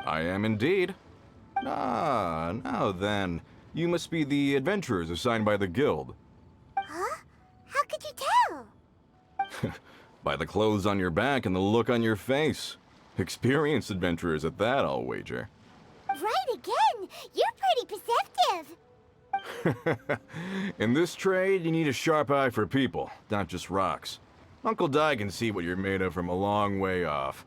I am indeed. Ah, now then. You must be the adventurers assigned by the guild. Huh? How could you tell? By the clothes on your back and the look on your face. Experienced adventurers at that, I'll wager. Right again! You're pretty perceptive! In this trade, you need a sharp eye for people, not just rocks. Uncle Di can see what you're made of from a long way off.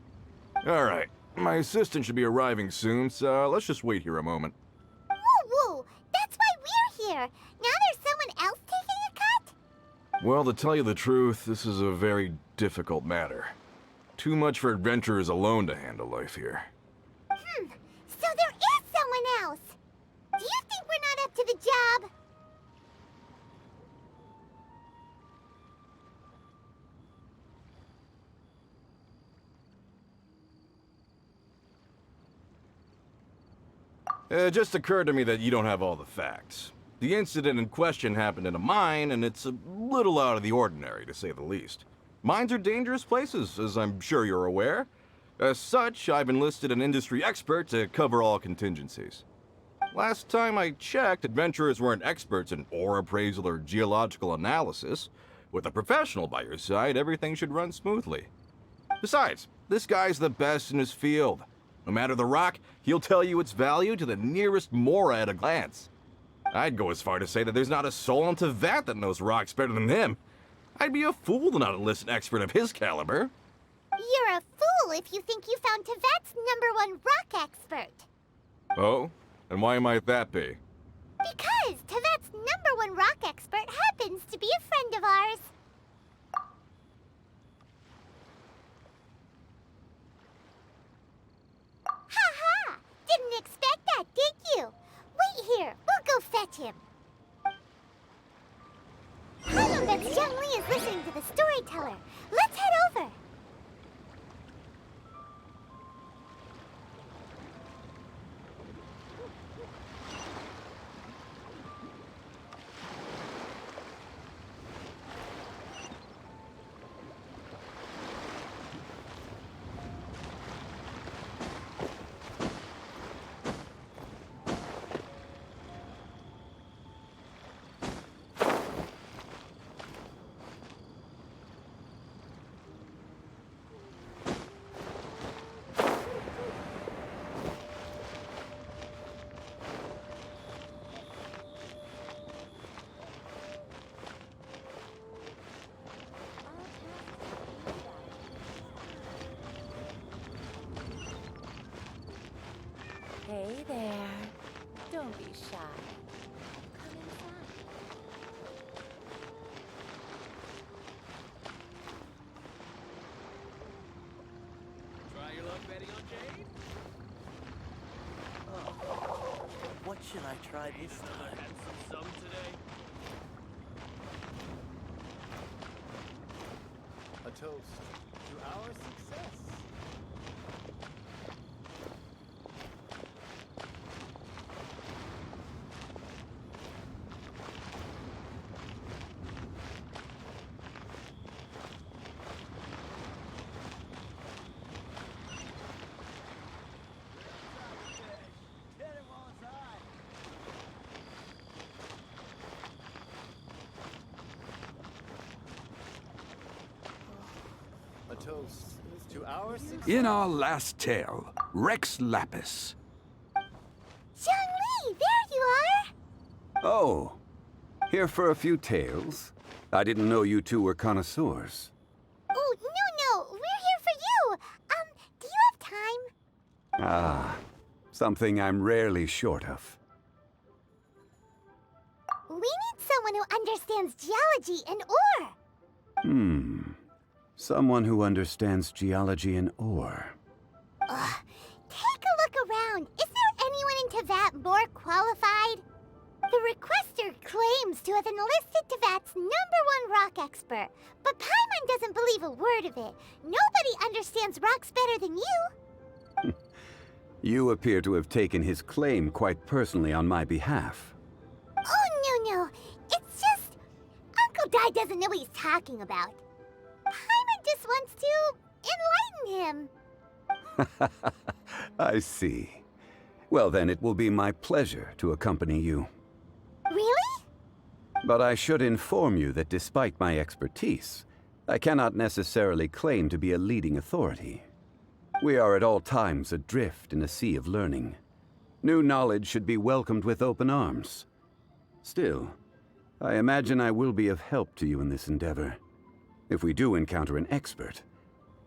Alright, my assistant should be arriving soon, so let's just wait here a moment. Woo-woo! That's why we're here! Now there's someone else taking a cut? Well, to tell you the truth, this is a very difficult matter. Too much for adventurers alone to handle life here. So there is someone else! Do you think we're not up to the job? It just occurred to me that you don't have all the facts. The incident in question happened in a mine, and it's a little out of the ordinary, to say the least. Mines are dangerous places, as I'm sure you're aware. As such, I've enlisted an industry expert to cover all contingencies. Last time I checked, adventurers weren't experts in ore appraisal or geological analysis. With a professional by your side, everything should run smoothly. Besides, this guy's the best in his field. No matter the rock, he'll tell you its value to the nearest mora at a glance. I'd go as far to say that there's not a soul on Teyvat that knows rocks better than him. I'd be a fool to not enlist an expert of his caliber. You're a fool if you think you found Teyvat's #1 rock expert. Oh? And why might that be? Because Teyvat's #1 rock expert happens to be a friend of ours. Ha-ha! Didn't expect that, did you? Wait here, we'll go fetch him. I bet Xiang Li is listening to the storyteller. Let's head over. Hey there. Don't be shy. Come inside. Try your luck betting on Jade? What should I try this time? Had some today. A toast to our success. A toast to our success. In our last tale, Rex Lapis. Xiang Li, there you are! Oh, here for a few tales? I didn't know you two were connoisseurs. Oh, no, we're here for you. Do you have time? Ah, something I'm rarely short of. We need someone who understands geology and ore. Someone who understands geology and ore. Take a look around. Is there anyone in Teyvat more qualified? The requester claims to have enlisted Teyvat's #1 rock expert, but Paimon doesn't believe a word of it. Nobody understands rocks better than you. You appear to have taken his claim quite personally on my behalf. Oh, no. It's just... Uncle Di doesn't know what he's talking about. Paimon just wants to enlighten him. I see. Well, then it will be my pleasure to accompany you. Really? But I should inform you that despite my expertise, I cannot necessarily claim to be a leading authority. We are at all times adrift in a sea of learning. New knowledge should be welcomed with open arms. Still, I imagine I will be of help to you in this endeavor. If we do encounter an expert,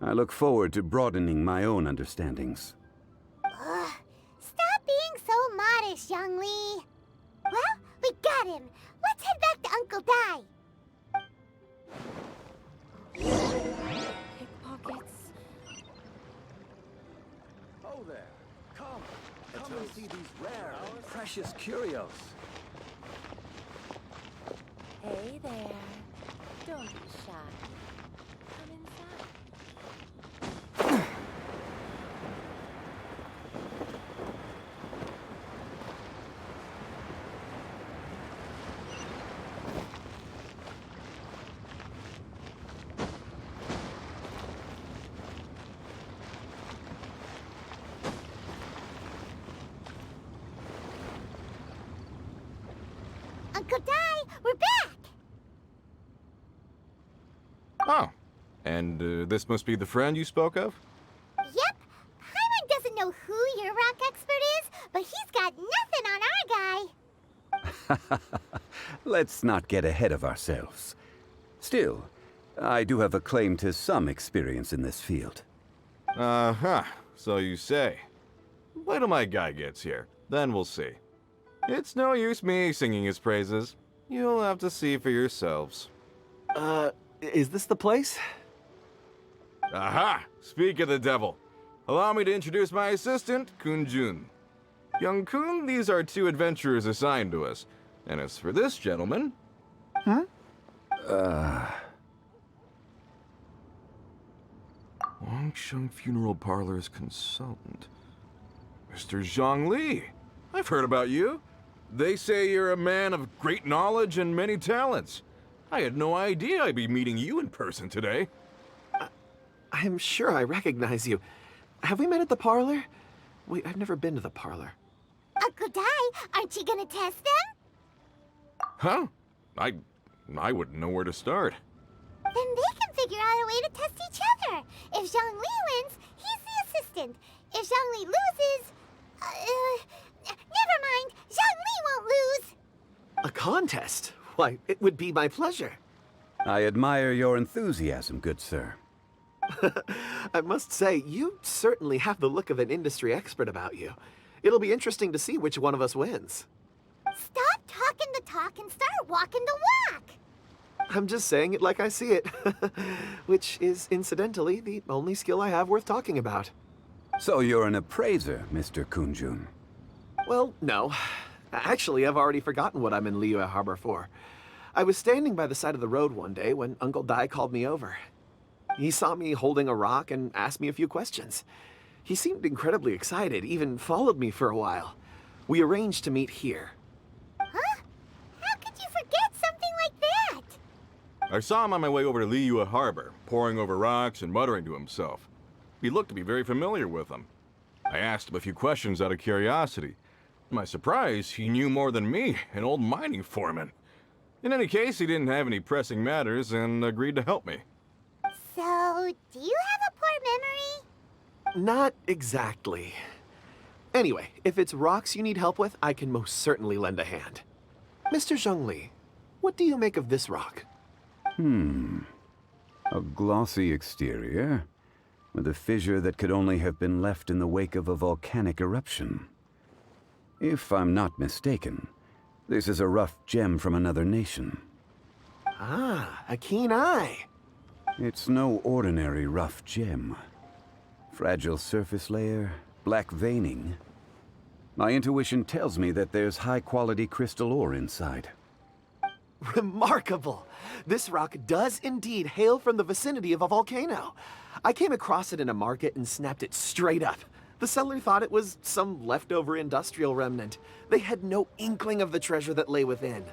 I look forward to broadening my own understandings. Ugh, stop being so modest, young Lee. Well, we got him. Let's head back to Uncle Dai. Pickpockets. Oh there. Come and see these rare and precious curios. Hey there. Don't be shy. Come inside. Uncle Dai, we're back! Oh, and this must be the friend you spoke of? Yep. Paimon doesn't know who your rock expert is, but he's got nothing on our guy. Let's not get ahead of ourselves. Still, I do have a claim to some experience in this field. Uh-huh, so you say. Wait till my guy gets here, then we'll see. It's no use me singing his praises. You'll have to see for yourselves. Is this the place? Aha! Speak of the devil. Allow me to introduce my assistant, Kun-jun. Young Kun, these are two adventurers assigned to us. And as for this gentleman... Wangsheng Funeral Parlor's consultant. Mr. Zhang Li. I've heard about you. They say you're a man of great knowledge and many talents. I had no idea I'd be meeting you in person today. I'm sure I recognize you. Have we met at the parlor? Wait, I've never been to the parlor. Uncle Dai, aren't you gonna test them? Huh? I wouldn't know where to start. Then they can figure out a way to test each other. If Zhang Li wins, he's the assistant. If Zhang Li loses... never mind. Zhang Li won't lose. A contest? Why, it would be my pleasure. I admire your enthusiasm, good sir. I must say, you certainly have the look of an industry expert about you. It'll be interesting to see which one of us wins. Stop talking the talk and start walking the walk. I'm just saying it like I see it. Which is, incidentally, the only skill I have worth talking about. So you're an appraiser, Mr. Kun-jun. Well, no. Actually, I've already forgotten what I'm in Liyue Harbor for. I was standing by the side of the road one day when Uncle Dai called me over. He saw me holding a rock and asked me a few questions. He seemed incredibly excited, even followed me for a while. We arranged to meet here. Huh? How could you forget something like that? I saw him on my way over to Liyue Harbor, poring over rocks and muttering to himself. He looked to be very familiar with them. I asked him a few questions out of curiosity. To my surprise, he knew more than me, an old mining foreman. In any case, he didn't have any pressing matters and agreed to help me. So, do you have a poor memory? Not exactly. Anyway, if it's rocks you need help with, I can most certainly lend a hand. Mr. Zhang Li, what do you make of this rock? A glossy exterior, with a fissure that could only have been left in the wake of a volcanic eruption. If I'm not mistaken, this is a rough gem from another nation. Ah, a keen eye. It's no ordinary rough gem. Fragile surface layer, black veining. My intuition tells me that there's high-quality crystal ore inside. Remarkable! This rock does indeed hail from the vicinity of a volcano. I came across it in a market and snapped it straight up. The seller thought it was some leftover industrial remnant. They had no inkling of the treasure that lay within.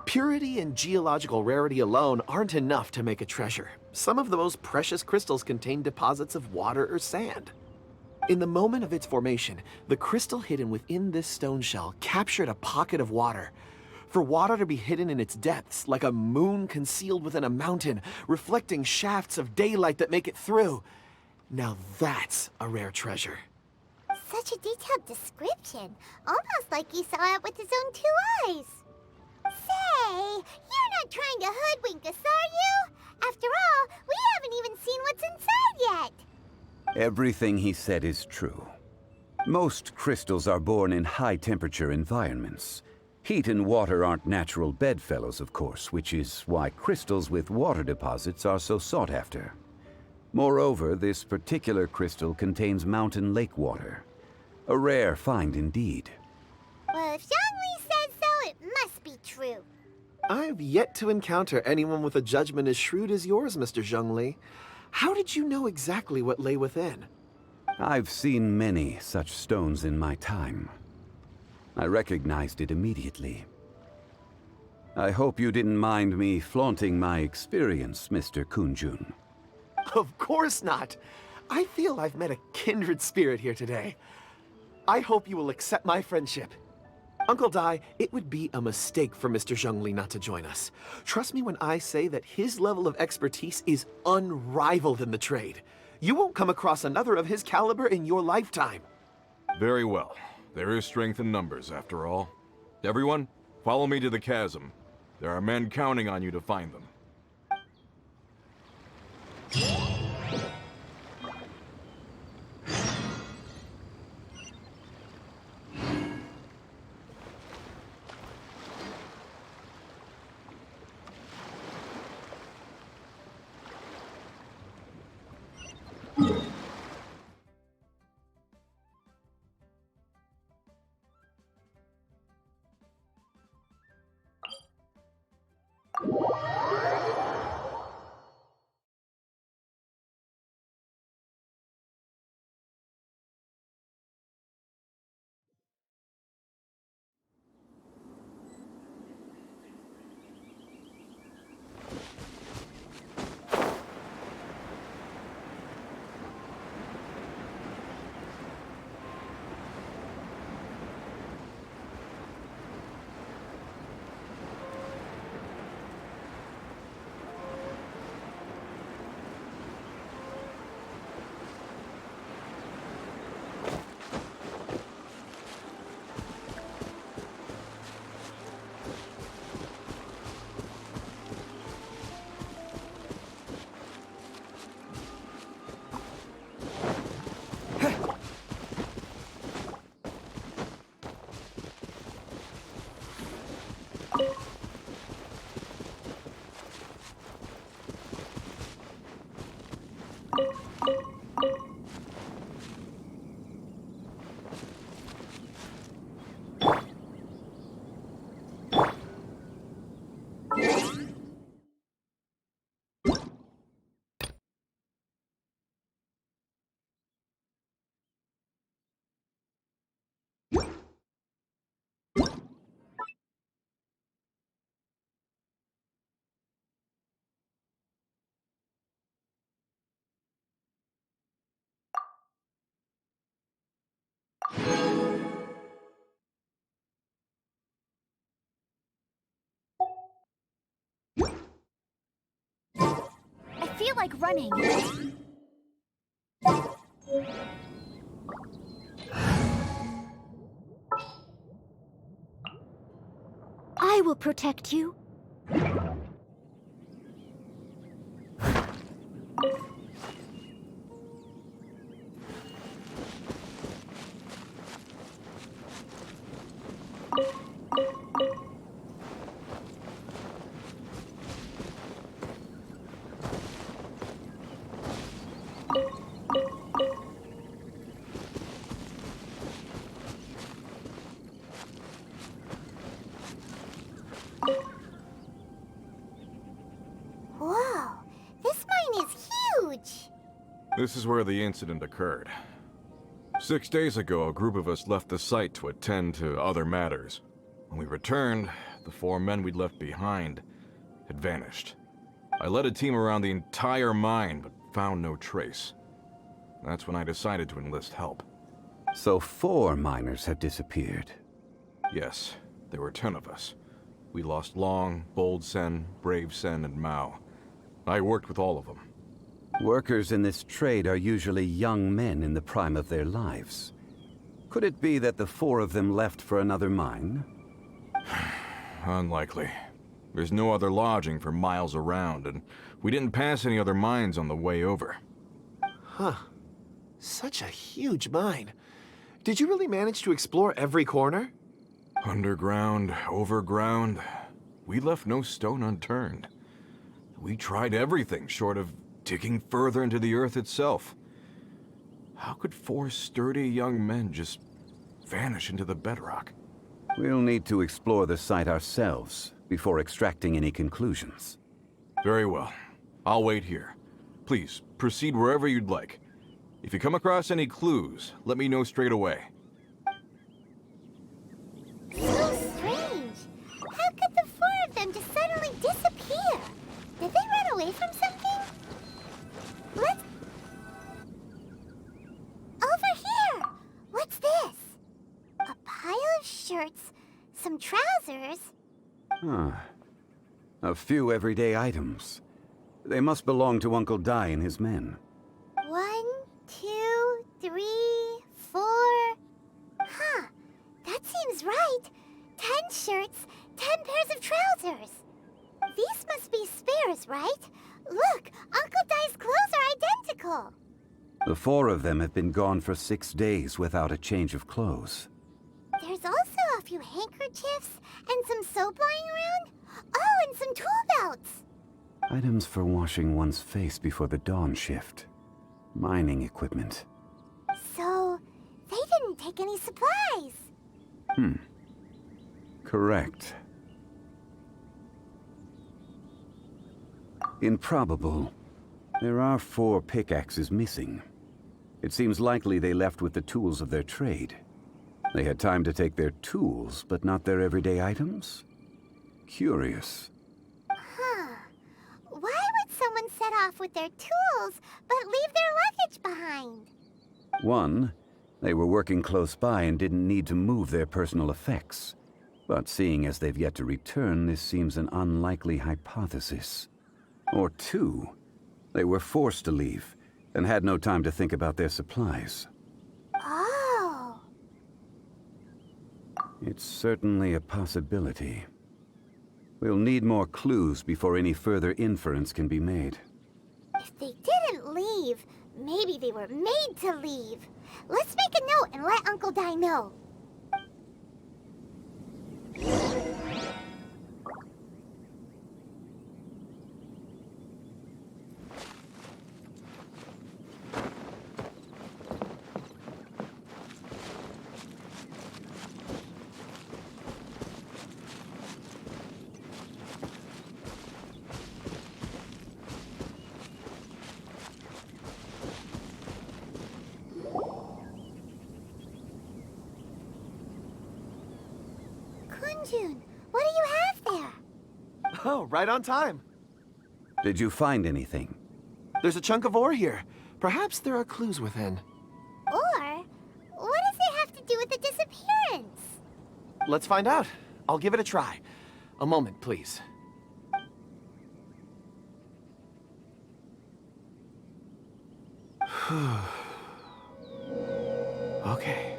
Purity and geological rarity alone aren't enough to make a treasure. Some of the most precious crystals contain deposits of water or sand. In the moment of its formation, the crystal hidden within this stone shell captured a pocket of water. For water to be hidden in its depths, like a moon concealed within a mountain, reflecting shafts of daylight that make it through. Now that's a rare treasure. Such a detailed description. Almost like he saw it with his own 2 eyes. Say, you're not trying to hoodwink us, are you? After all, we haven't even seen what's inside yet. Everything he said is true. Most crystals are born in high-temperature environments. Heat and water aren't natural bedfellows, of course, which is why crystals with water deposits are so sought after. Moreover, this particular crystal contains mountain lake water. A rare find indeed. Well, if Zhongli says so, it must be true. I've yet to encounter anyone with a judgment as shrewd as yours, Mr. Zhongli. How did you know exactly what lay within? I've seen many such stones in my time. I recognized it immediately. I hope you didn't mind me flaunting my experience, Mr. Kunjun. Of course not. I feel I've met a kindred spirit here today. I hope you will accept my friendship. Uncle Dai, it would be a mistake for Mr. Zhongli not to join us. Trust me when I say that his level of expertise is unrivaled in the trade. You won't come across another of his caliber in your lifetime. Very well. There is strength in numbers, after all. Everyone, follow me to the chasm. There are men counting on you to find them. I feel like running. I will protect you. Whoa, this mine is huge! This is where the incident occurred. 6 days ago, a group of us left the site to attend to other matters. When we returned, the 4 men we'd left behind had vanished. I led a team around the entire mine, but found no trace. That's when I decided to enlist help. So 4 miners have disappeared. Yes, there were 10 of us. We lost Long, Bold Sen, Brave Sen, and Mao. I worked with all of them. Workers in this trade are usually young men in the prime of their lives. Could it be that the 4 of them left for another mine? Unlikely. There's no other lodging for miles around, and we didn't pass any other mines on the way over. Huh. Such a huge mine. Did you really manage to explore every corner? Underground, overground, we left no stone unturned. We tried everything short of digging further into the earth itself. How could 4 sturdy young men just vanish into the bedrock? We'll need to explore the site ourselves before extracting any conclusions. Very well. I'll wait here. Please, proceed wherever you'd like. If you come across any clues, let me know straight away. So strange. How could the 4 of them just suddenly disappear? Did they run away from something? Let's... Over here! What's this? A pile of shirts, some trousers. Huh. A few everyday items. They must belong to Uncle Dai and his men. 1, 2, 3, 4... Huh. That seems right. 10 shirts, 10 pairs of trousers. These must be spares, right? Look, Uncle Dai's clothes are identical. The 4 of them have been gone for 6 days without a change of clothes. There's also a few handkerchiefs and some soap lying around. Oh, and some tool belts. Items for washing one's face before the dawn shift. Mining equipment. So, they didn't take any supplies. Correct. Improbable. There are 4 pickaxes missing. It seems likely they left with the tools of their trade. They had time to take their tools, but not their everyday items? Curious. Huh. Why would someone set off with their tools, but leave their luggage behind? 1, they were working close by and didn't need to move their personal effects. But seeing as they've yet to return, this seems an unlikely hypothesis. Or 2, they were forced to leave and had no time to think about their supplies. Oh. It's certainly a possibility. We'll need more clues before any further inference can be made. If they didn't leave, maybe they were made to leave. Let's make a note and let Uncle Dai know. Kunjun, what do you have there? Oh, right on time. Did you find anything? There's a chunk of ore here. Perhaps there are clues within. Or, what does it have to do with the disappearance? Let's find out. I'll give it a try. A moment, please. Okay.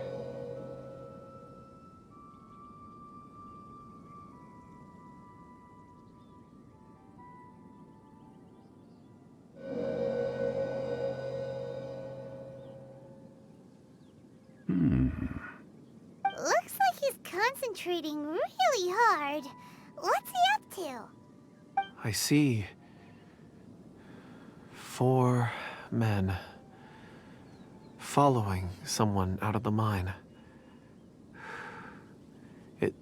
Looks like he's concentrating really hard. What's he up to? I see 4 men following someone out of the mine. It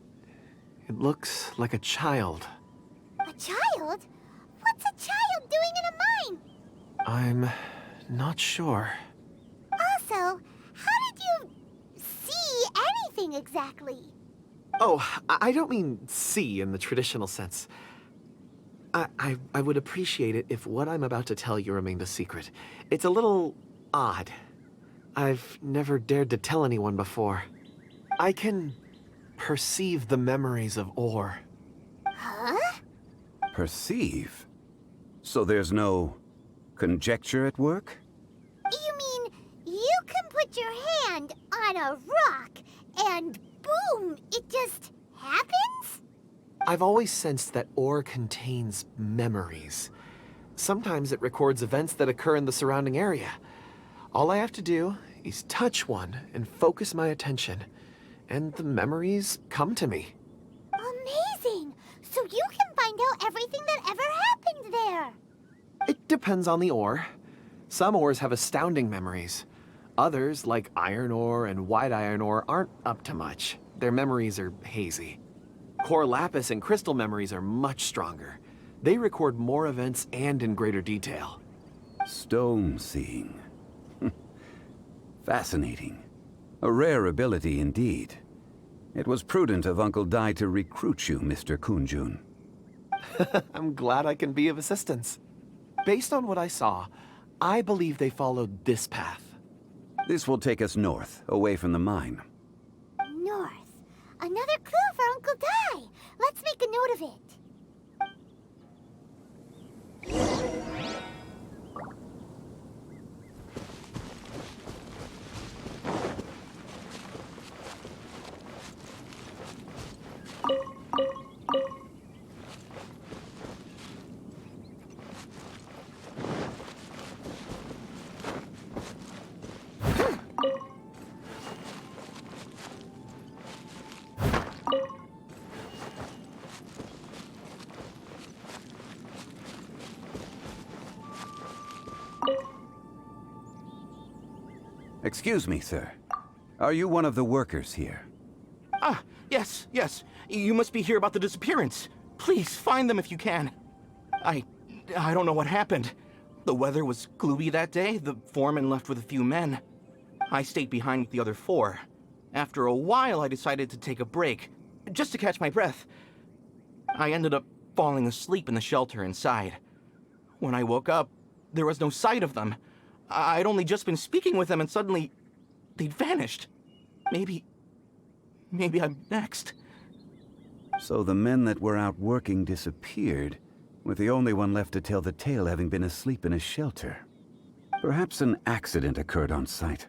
looks like a child. A child? What's a child doing in a mine? I'm not sure. Also, how did you see anything exactly? Oh, I don't mean see in the traditional sense. I would appreciate it if what I'm about to tell you remained a secret. It's a little odd. I've never dared to tell anyone before. I can perceive the memories of Or. Huh? Perceive? So there's no conjecture at work? You mean you can put your hand on a rock and boom, it just happens? I've always sensed that Or contains memories. Sometimes it records events that occur in the surrounding area. All I have to do is touch one and focus my attention, and the memories come to me. Amazing! So you can find out everything that ever happened there. It depends on the ore. Some ores have astounding memories. Others, like iron ore and white iron ore, aren't up to much. Their memories are hazy. Core lapis and crystal memories are much stronger. They record more events and in greater detail. Stone seeing. Fascinating. A rare ability indeed. It was prudent of Uncle Dai to recruit you, Mr. Kunjun. I'm glad I can be of assistance. Based on what I saw, I believe they followed this path. This will take us north, away from the mine. North. Another clue for Uncle Dai. Let's make a note of it. Excuse me, sir. Are you one of the workers here? Ah, yes. You must be here about the disappearance. Please, find them if you can. I don't know what happened. The weather was gloomy that day. The foreman left with a few men. I stayed behind with the other 4. After a while, I decided to take a break, just to catch my breath. I ended up falling asleep in the shelter inside. When I woke up, there was no sight of them. I'd only just been speaking with them and suddenly they'd vanished. Maybe I'm next. So the men that were out working disappeared, with the only one left to tell the tale having been asleep in a shelter. Perhaps an accident occurred on site.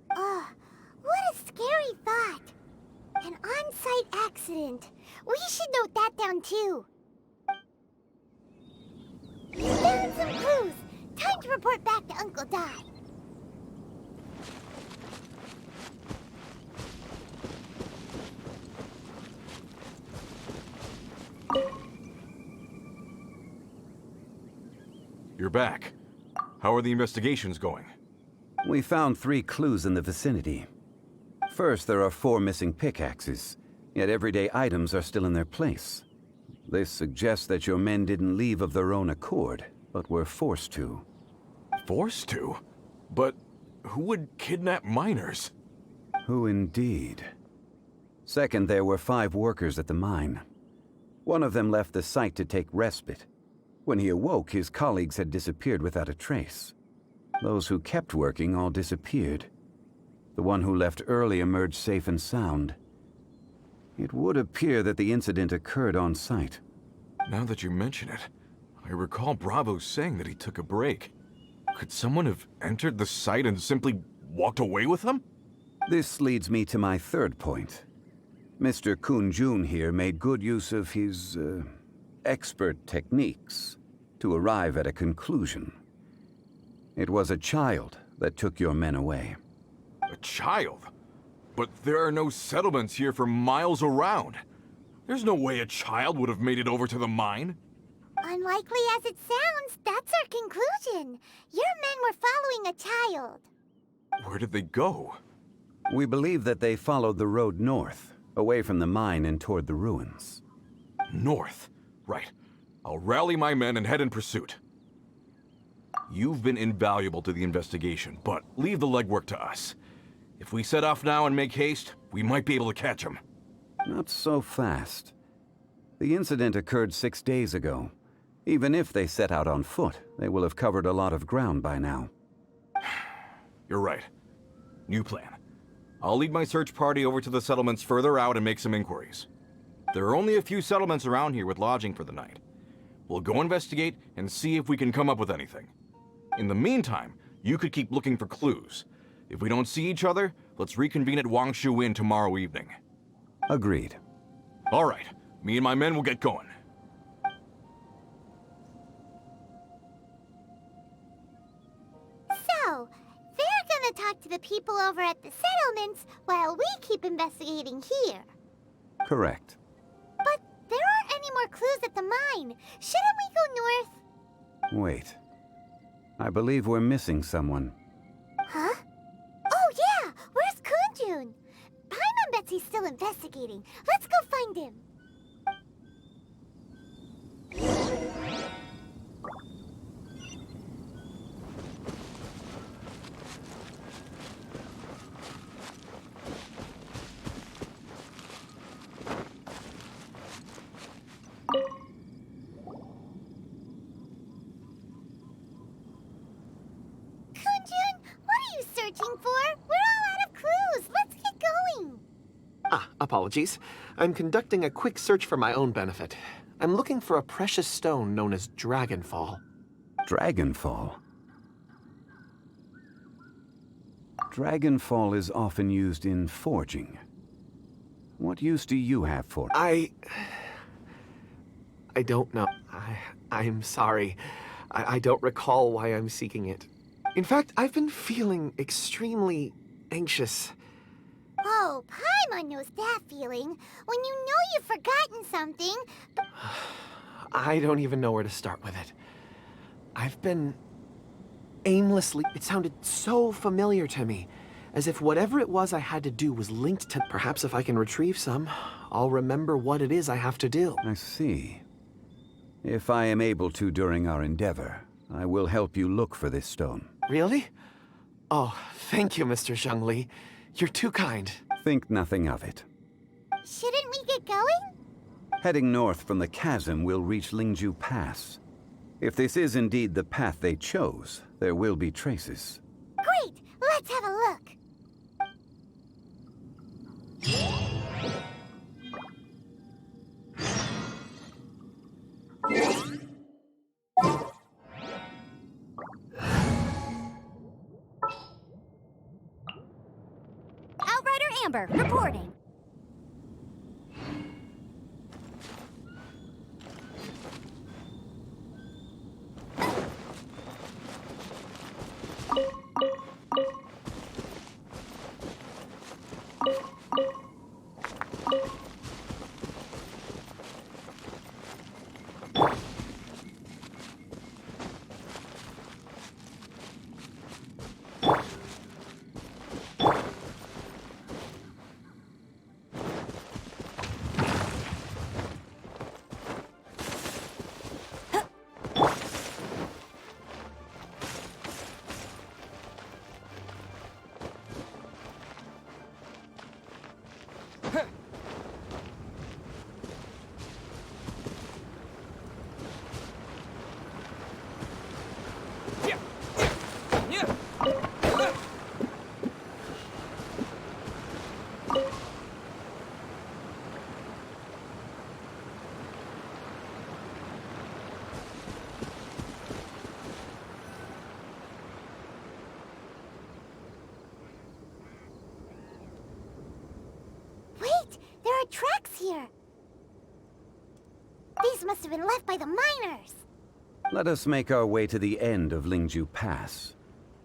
What a scary thought. An on-site accident. We should note that down too. We found some clues. Time to report back to Uncle Dai. You're back. How are the investigations going? We found 3 clues in the vicinity. First, there are 4 missing pickaxes, yet everyday items are still in their place. This suggests that your men didn't leave of their own accord, but were forced to. Forced to? But who would kidnap miners? Who indeed? Second, there were 5 workers at the mine. One of them left the site to take respite. When he awoke, his colleagues had disappeared without a trace. Those who kept working all disappeared. The one who left early emerged safe and sound. It would appear that the incident occurred on site. Now that you mention it, I recall Bravo saying that he took a break. Could someone have entered the site and simply walked away with them? This leads me to my third point. Mr. Kunjun here made good use of his, expert techniques to arrive at a conclusion. It was a child that took your men away. A child? But there are no settlements here for miles around. There's no way a child would have made it over to the mine. Unlikely as it sounds, that's our conclusion. Your men were following a child. Where did they go? We believe that they followed the road north, away from the mine and toward the ruins. North. Right. I'll rally my men and head in pursuit. You've been invaluable to the investigation, but leave the legwork to us. If we set off now and make haste, we might be able to catch them. Not so fast. The incident occurred 6 days ago. Even if they set out on foot, they will have covered a lot of ground by now. You're right. New plan. I'll lead my search party over to the settlements further out and make some inquiries. There are only a few settlements around here with lodging for the night. We'll go investigate and see if we can come up with anything. In the meantime, you could keep looking for clues. If we don't see each other, let's reconvene at Wangshu Inn tomorrow evening. Agreed. All right. Me and my men will get going. So, they're gonna talk to the people over at the settlements while we keep investigating here. Correct. But there aren't any more clues at the mine. Shouldn't we go north? Wait. I believe we're missing someone. Huh? Oh yeah! Where's Kunjun? Paimon bets he's still investigating. Let's go find him. Kunjun, what are you searching for? We're all out of clues. Let's get going. Apologies. I'm conducting a quick search for my own benefit. I'm looking for a precious stone known as Dragonfall. Dragonfall? Dragonfall is often used in forging. What use do you have for it? I don't know. I'm sorry. I don't recall why I'm seeking it. In fact, I've been feeling extremely anxious. Oh, Paimon knows that feeling. When you know you've forgotten something, but I don't even know where to start with it. I've been aimlessly... It sounded so familiar to me, as if whatever it was I had to do was linked to... Perhaps if I can retrieve some, I'll remember what it is I have to do. I see. If I am able to during our endeavor, I will help you look for this stone. Really? Oh, thank you, Mr. Zhengli. You're too kind. Think nothing of it. shouldn't we get going? Heading north from the chasm, we'll reach Lingju Pass. If this is indeed the path they chose, there will be traces. Great! Let's have a look. Outrider Amber, reporting. Wait, there are tracks here. These must have been left by the miners. Let us make our way to the end of Lingju Pass.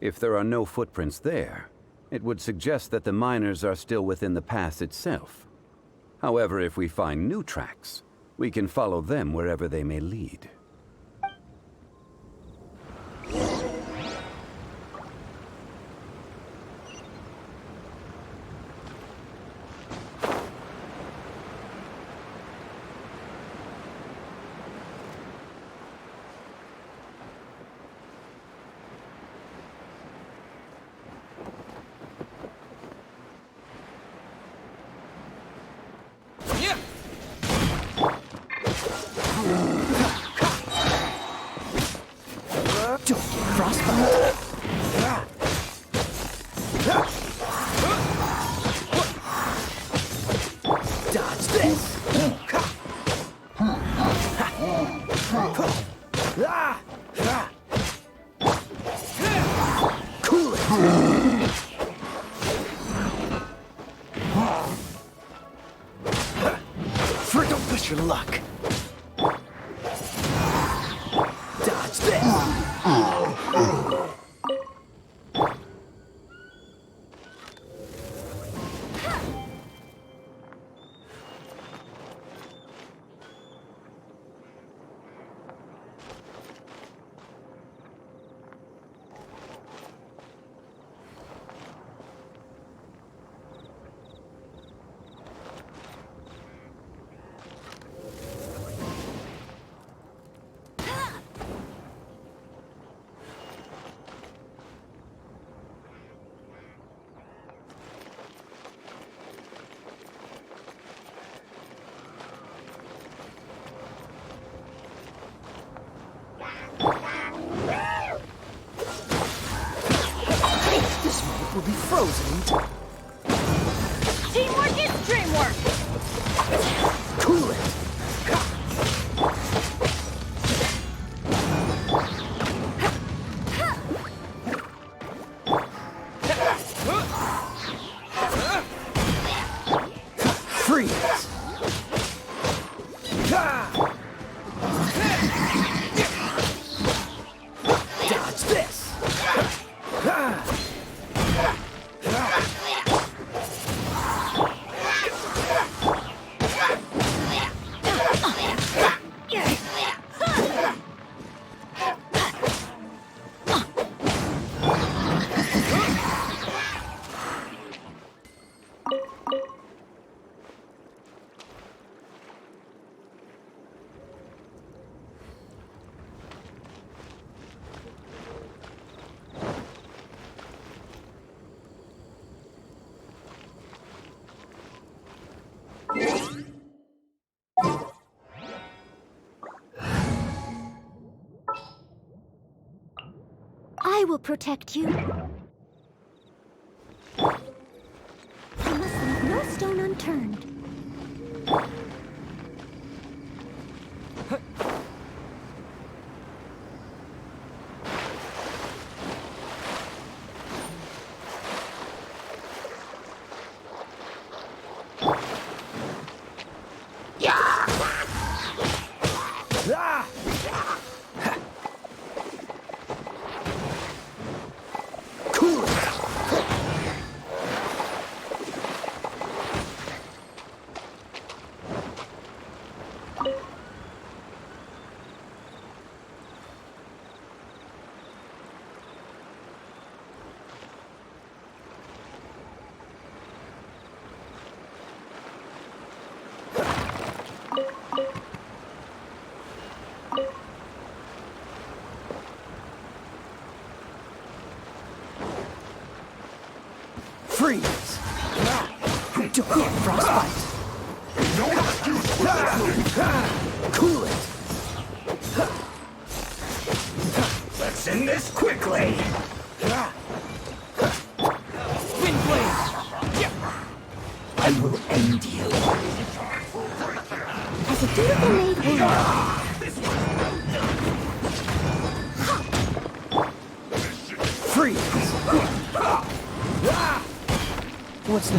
If there are no footprints there, it would suggest that the miners are still within the pass itself. However, if we find new tracks, we can follow them wherever they may lead. Don't push your luck. Dodge this. This moment will be frozen in time. Teamwork is dreamwork! Cool it. Freeze. Dodge this. I will protect you. I must leave no stone unturned. Cool it. Freeze! Don't get frostbite! Cool it! Let's end this quickly! Wind blade! I will end you! As a dutiful maid woman, Freeze! What's the...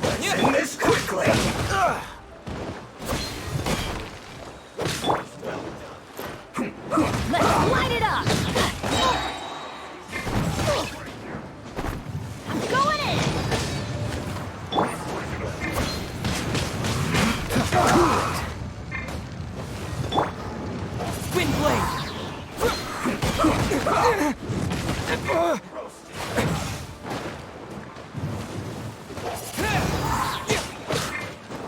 Let's end this quickly! Let's light it up! I'm going in! Wind blade!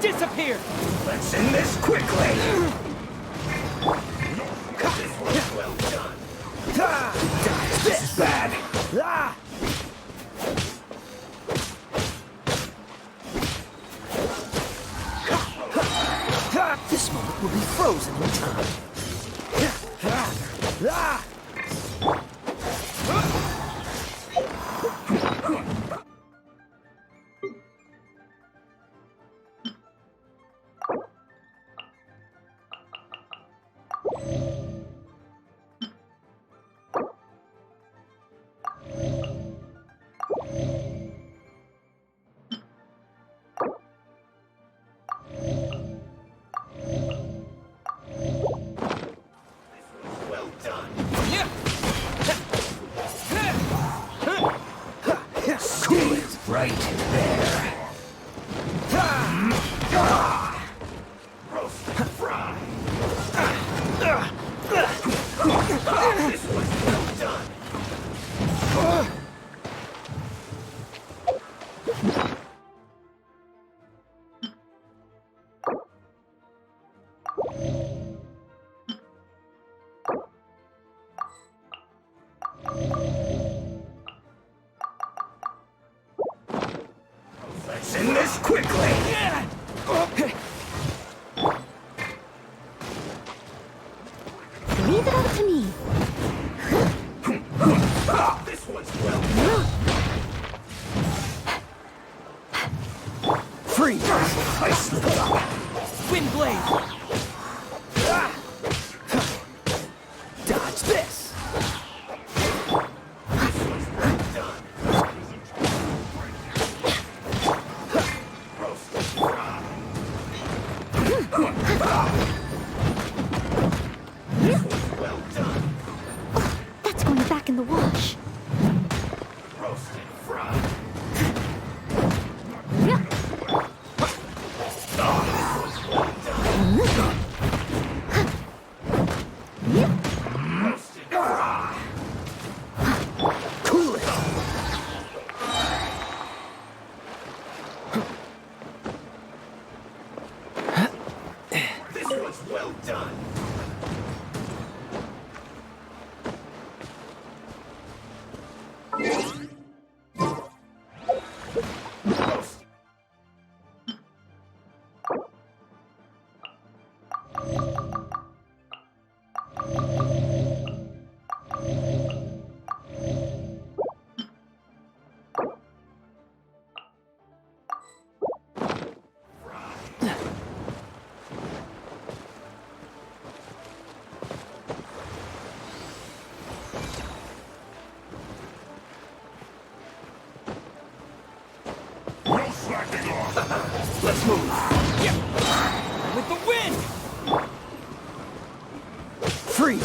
Disappear! Let's end this quickly! Well done. This is bad. This moment will be frozen in time. This one's well done. Let's end this quickly. Leave it up to me. This one's well done. Free! Wind blade! Dodge this! That's going back in the wash. Roasted fried. Roasted fried. Cool it! This one's well done. Let's move! With the wind! Freeze!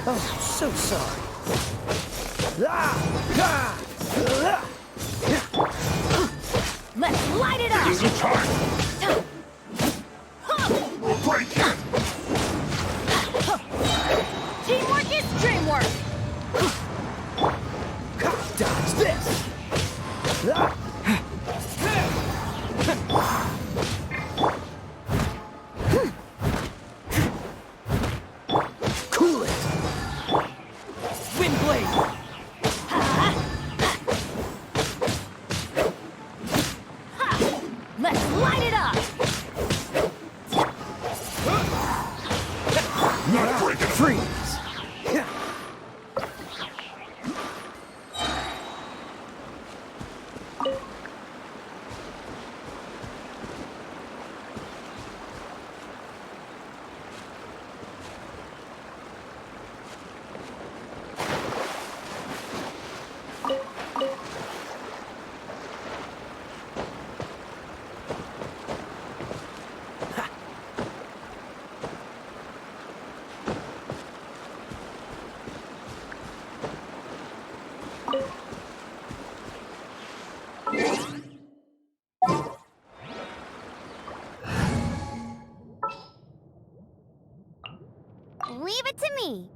Oh, so sorry. Let's light it up! Easy time. We'll break it. Teamwork is dreamwork! Dodge this! Cool it! Wind blade! Let's light it up! Not breaking. Freeze! Leave it to me.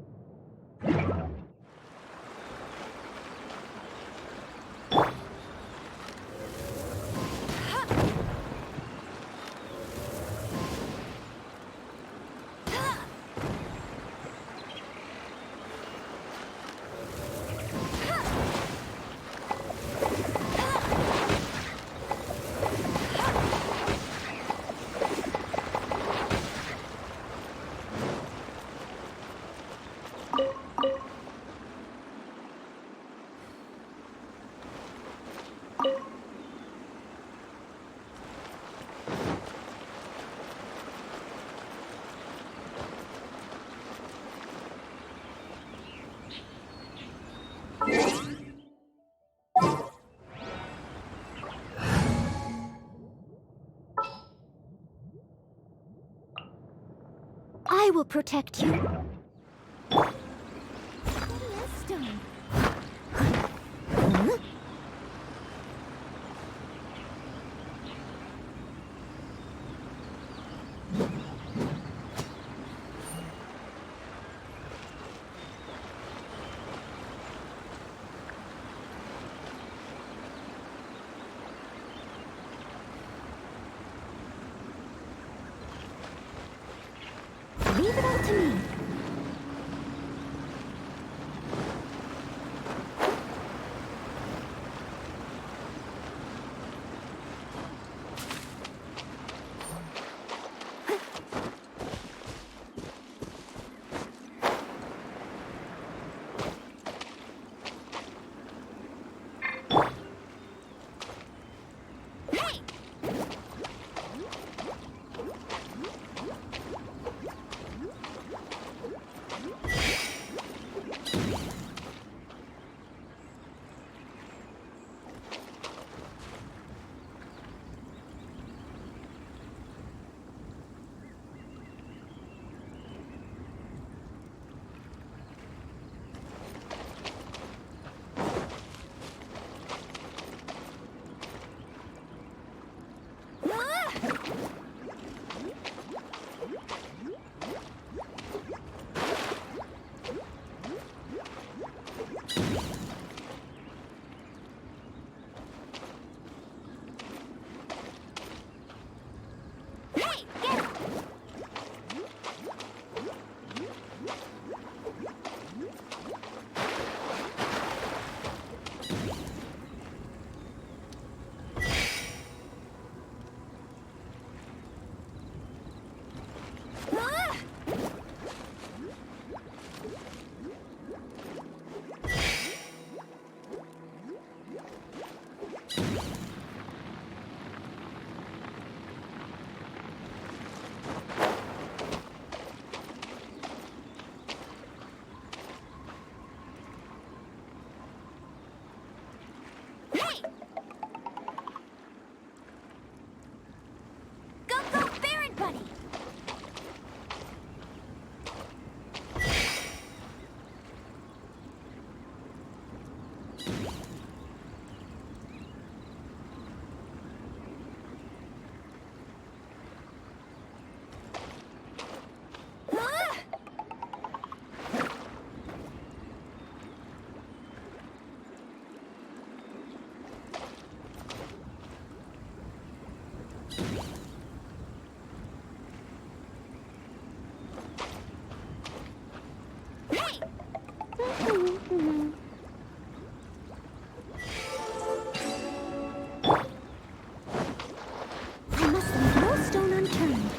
I will protect you. Stone. I must leave no stone unturned.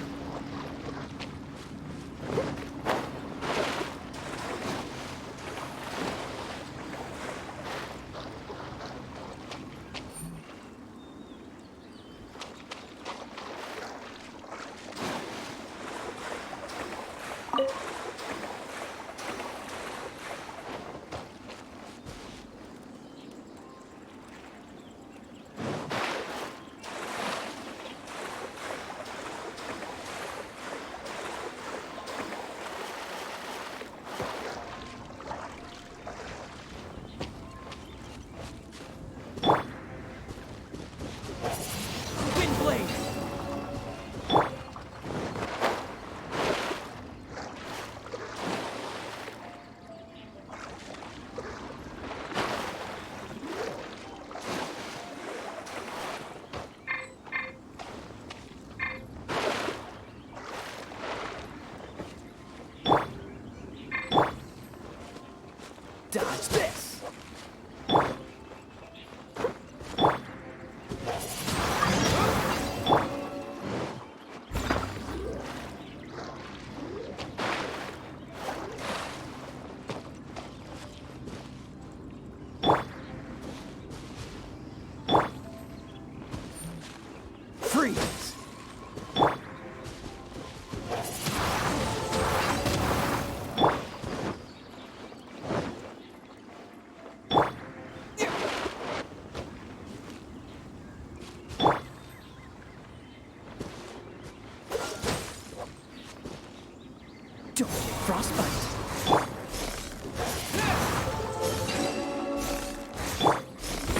Dodge this! Freeze! Don't get frostbite.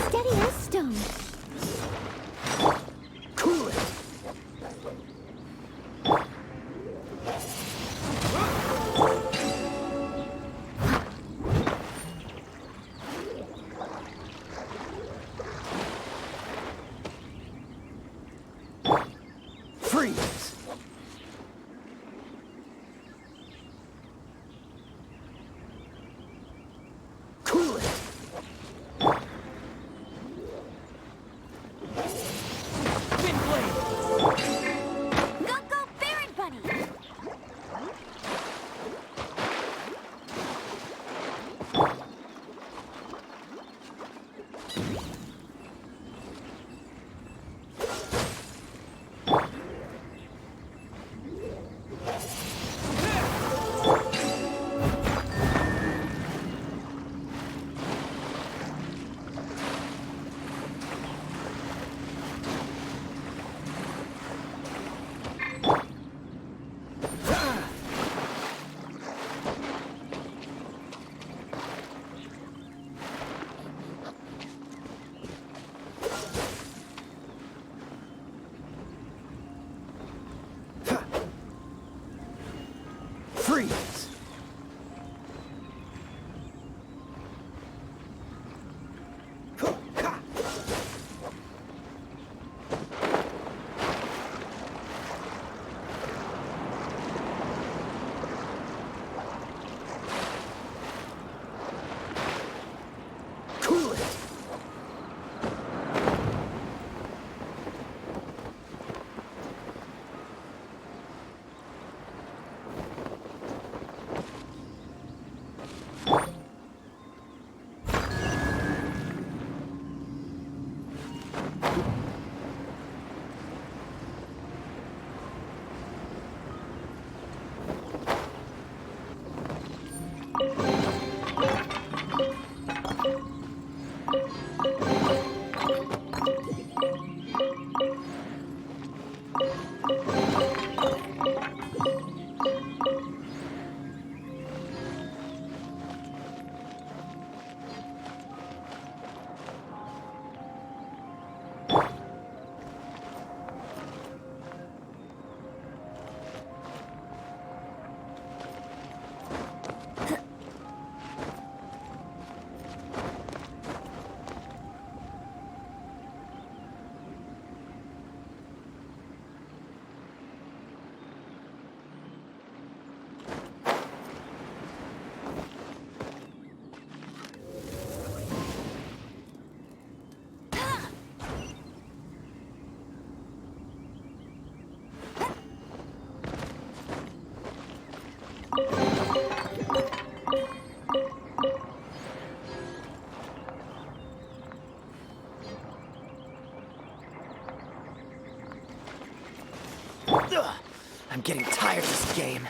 Steady as stone. Cool it! Freeze! game.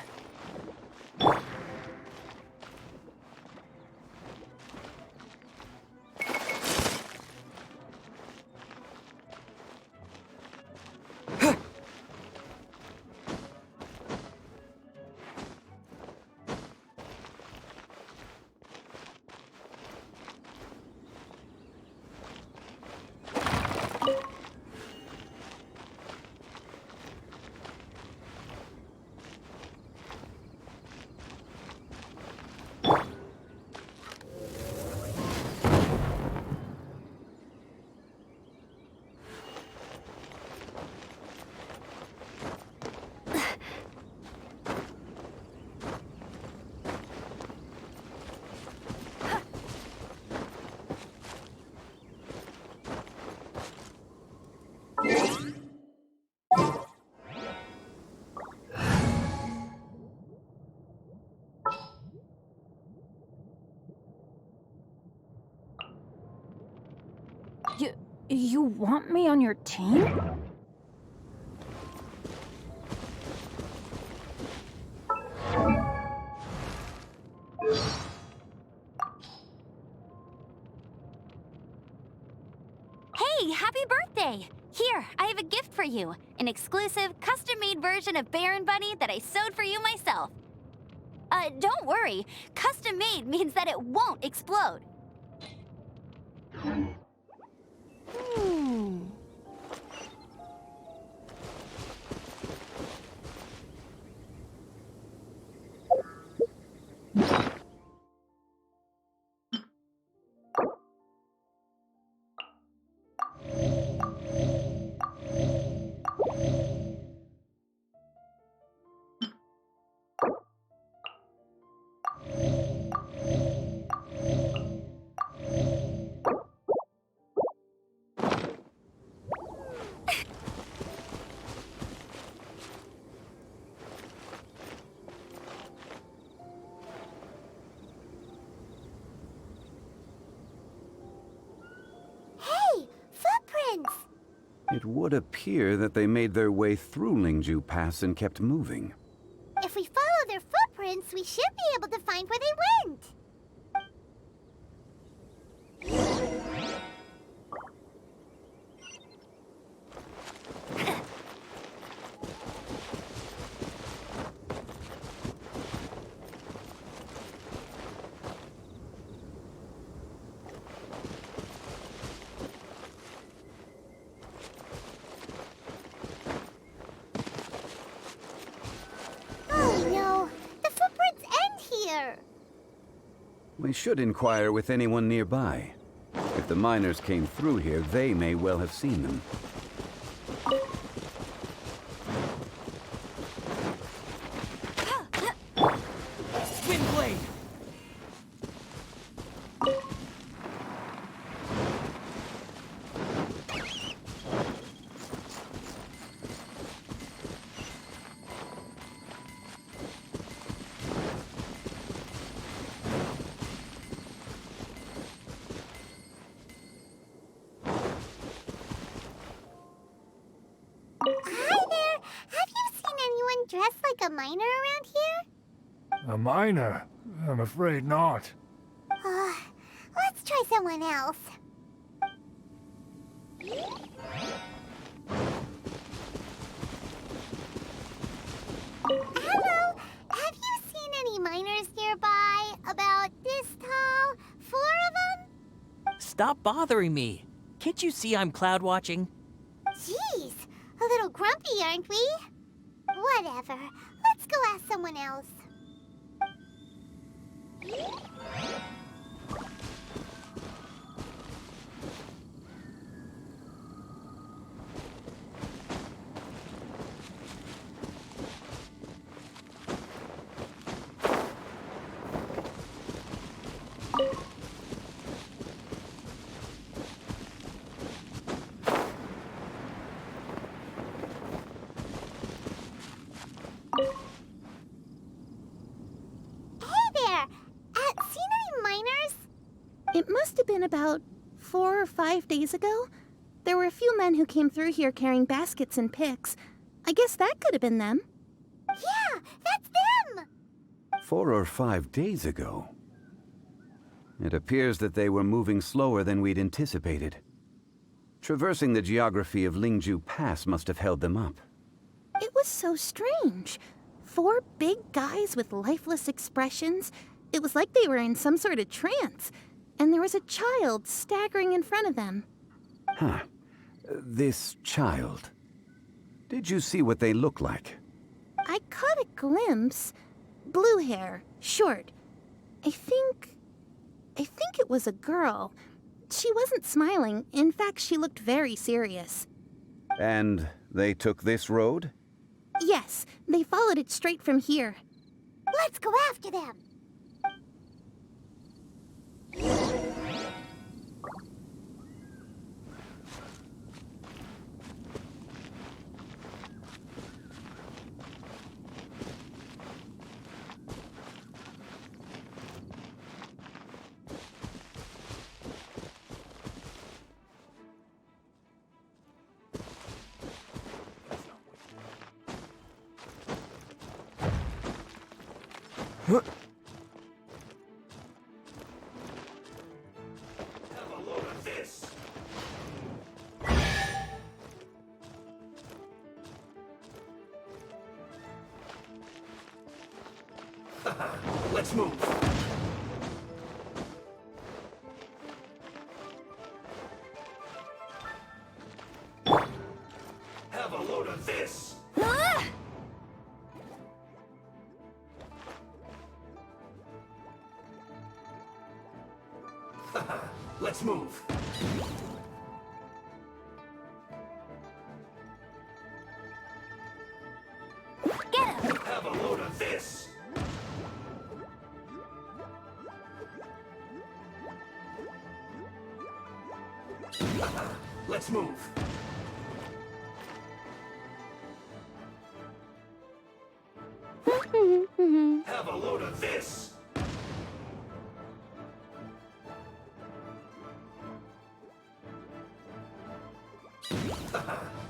You want me on your team? Hey, happy birthday! Here, I have a gift for you. An exclusive, custom-made version of Baron Bunny that I sewed for you myself. Don't worry. Custom-made means that it won't explode. It would appear that they made their way through Lingju Pass and kept moving. If we follow their footprints, we should be able to find where they went. We should inquire with anyone nearby. If the miners came through here, they may well have seen them. Windblade! Dressed like a miner around here? A miner? I'm afraid not. Let's try someone else. Hello, have you seen any miners nearby? About this tall? 4 of them? Stop bothering me. Can't you see I'm cloud watching? Jeez, a little grumpy, aren't we? Whatever. Let's go ask someone else. It must have been about 4 or 5 days ago. There were a few men who came through here carrying baskets and picks. I guess that could have been them. Yeah, that 4 or 5 days ago. It appears that they were moving slower than we'd anticipated. Traversing the geography of Lingju Pass must have held them up. It was so strange. 4 big guys with lifeless expressions. It was like they were in some sort of trance. And there was a child staggering in front of them. Huh. This child. Did you see what they look like? I caught a glimpse. Blue hair, short. I think it was a girl. She wasn't smiling. In fact, she looked very serious. And they took this road? Yes, they followed it straight from here. Let's go after them. Let's move. Have a load of this. Let's move. Get him! Have a load of this. Let's move. Have a load of this.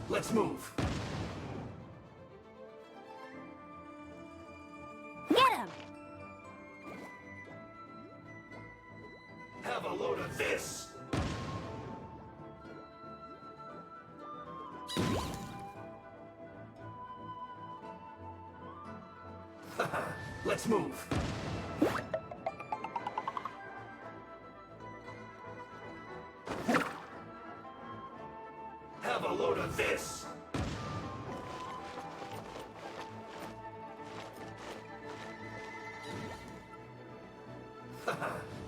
Let's move. Get him! Have a load of this. Let's move. Have a load of this.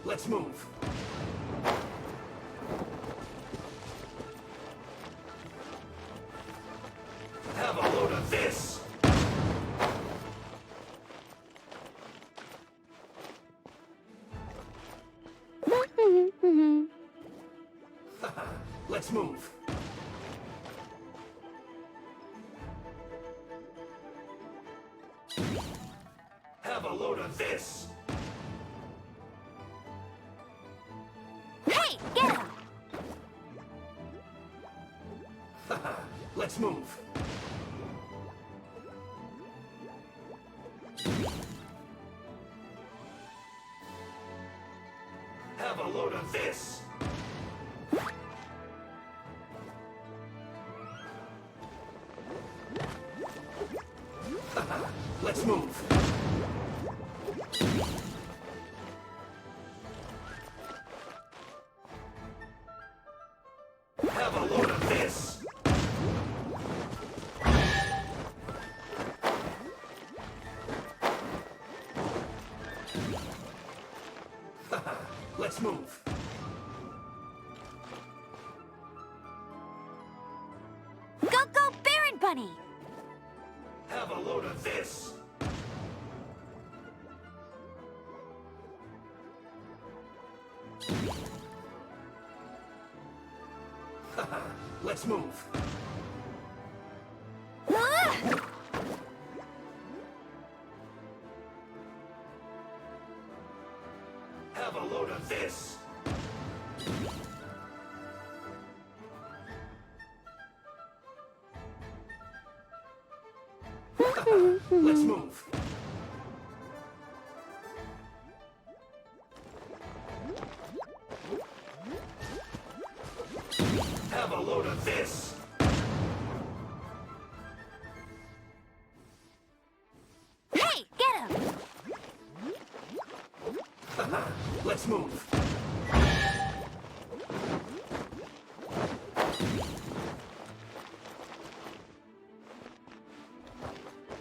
Let's move. Have a load of this. Let's move. Have a load of this. Hey, get him! Let's move. Have a load of this. Let's move. Have a load of this. Let's move. Go, go, Baron Bunny! Have a load of this. Let's move. Have a load of this. Let's move. Let's move.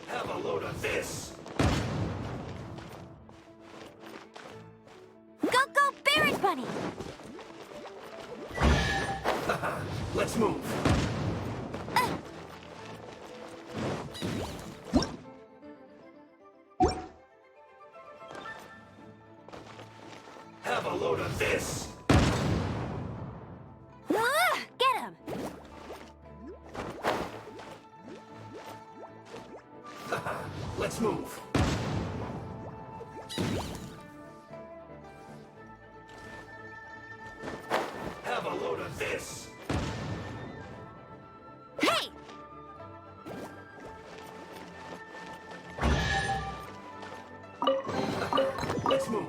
Have a load of this. Go, go, Barret Bunny! Let's move. Have a load of this. Get him! Let's move. Have a load of this. Hey! Let's move.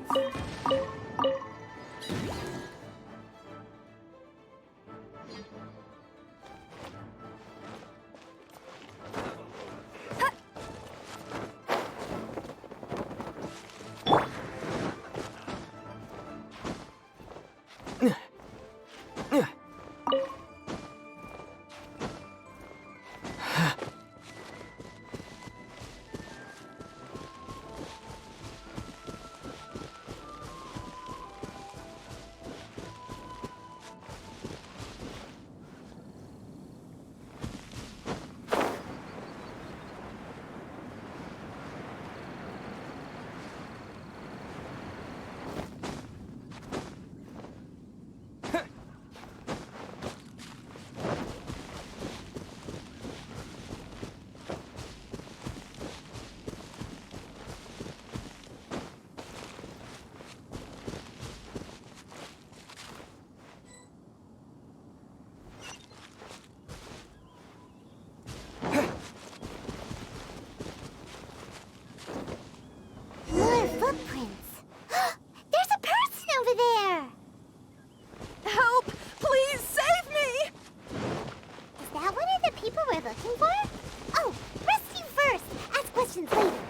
More footprints. There's a person over there! Help! Please save me! Is that one of the people we're looking for? Oh, rescue first! Ask questions later.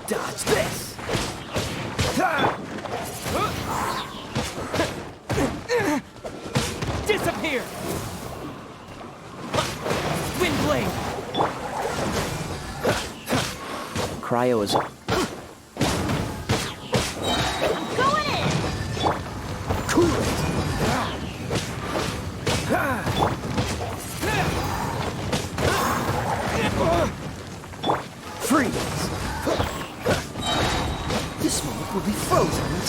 Dodge this. Disappear! Windblade! Cryo is... Going in! Cool it. Freeze. This moment will be frozen in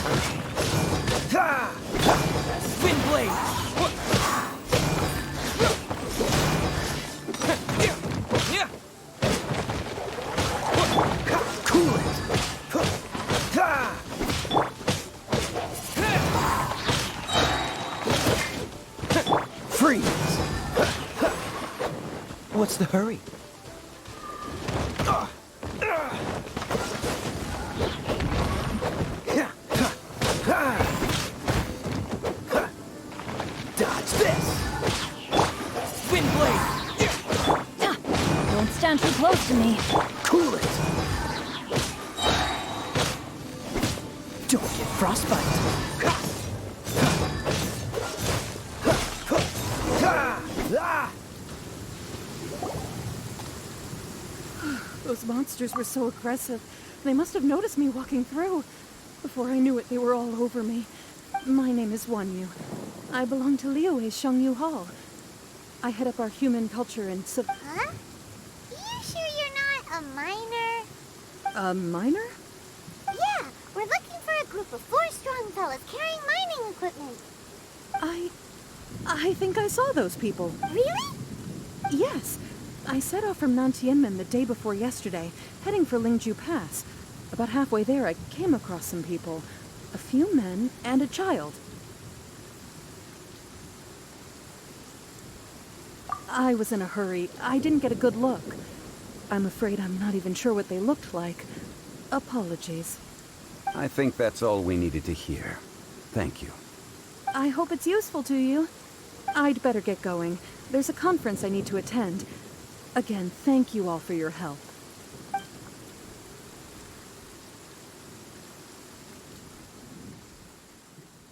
time. Windblade! Cool it. Freeze. What's the hurry? Dodge this. Windblade! Don't stand too close to me. Cool it. Don't get frostbite. Those monsters were so aggressive. They must have noticed me walking through. Before I knew it, they were all over me. My name is Wanyu. I belong to Liyue Shengyu Hall. I head up our human culture and Huh? You sure you're not a miner? A miner? Yeah, we're looking for a group of 4 strong fellas carrying mining equipment. I think I saw those people. Really? Yes. I set off from Nantianmen the day before yesterday, heading for Lingju Pass. About halfway there, I came across some people. A few men and a child. I was in a hurry. I didn't get a good look. I'm afraid I'm not even sure what they looked like. Apologies. I think that's all we needed to hear. Thank you. I hope it's useful to you. I'd better get going. There's a conference I need to attend. Again, thank you all for your help.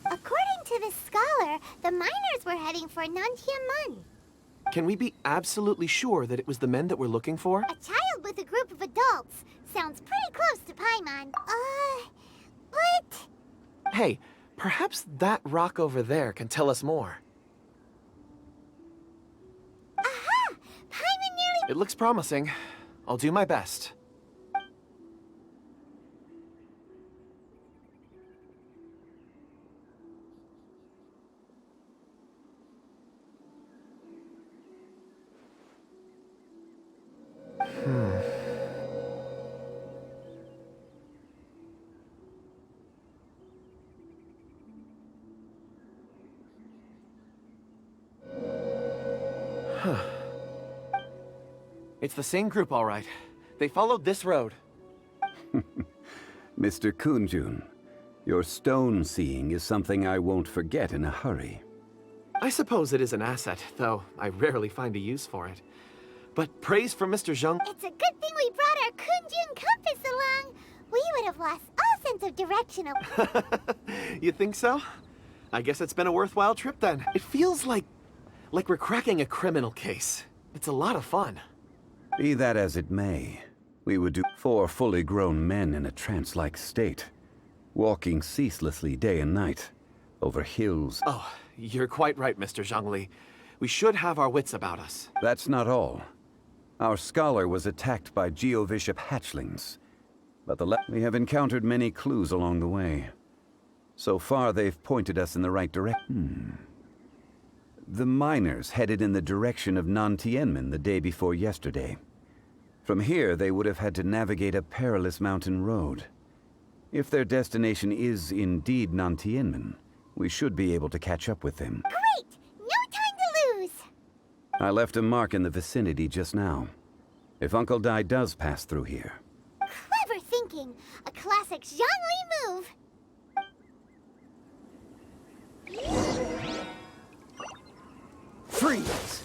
According to this scholar, the miners were heading for Nantiamun. Can we be absolutely sure that it was the men that we're looking for? A child with a group of adults. Sounds pretty close to Paimon. But... Hey, perhaps that rock over there can tell us more. Aha! Paimon nearly... It looks promising. I'll do my best. It's the same group, all right. They followed this road. Mr. Kunjun, your stone seeing is something I won't forget in a hurry. I suppose it is an asset, though I rarely find a use for it. But praise for Mr. Zheng. It's a good thing we brought our Kunjun compass along. We would have lost all sense of direction. You think so? I guess it's been a worthwhile trip then. It feels like we're cracking a criminal case. It's a lot of fun. Be that as it may, we would do 4 fully grown men in a trance-like state, walking ceaselessly day and night, over hills. Oh, you're quite right, Mr. Zhongli. We should have our wits about us. That's not all. Our scholar was attacked by Geovishap hatchlings, but we have encountered many clues along the way. So far, they've pointed us in the right direction. The miners headed in the direction of Nantianmen the day before yesterday. From here, they would have had to navigate a perilous mountain road. If their destination is indeed Nantianmen, we should be able to catch up with them. Great! No time to lose! I left a mark in the vicinity just now. If Uncle Dai does pass through here. Clever thinking! A classic Zhongli move! Freeze!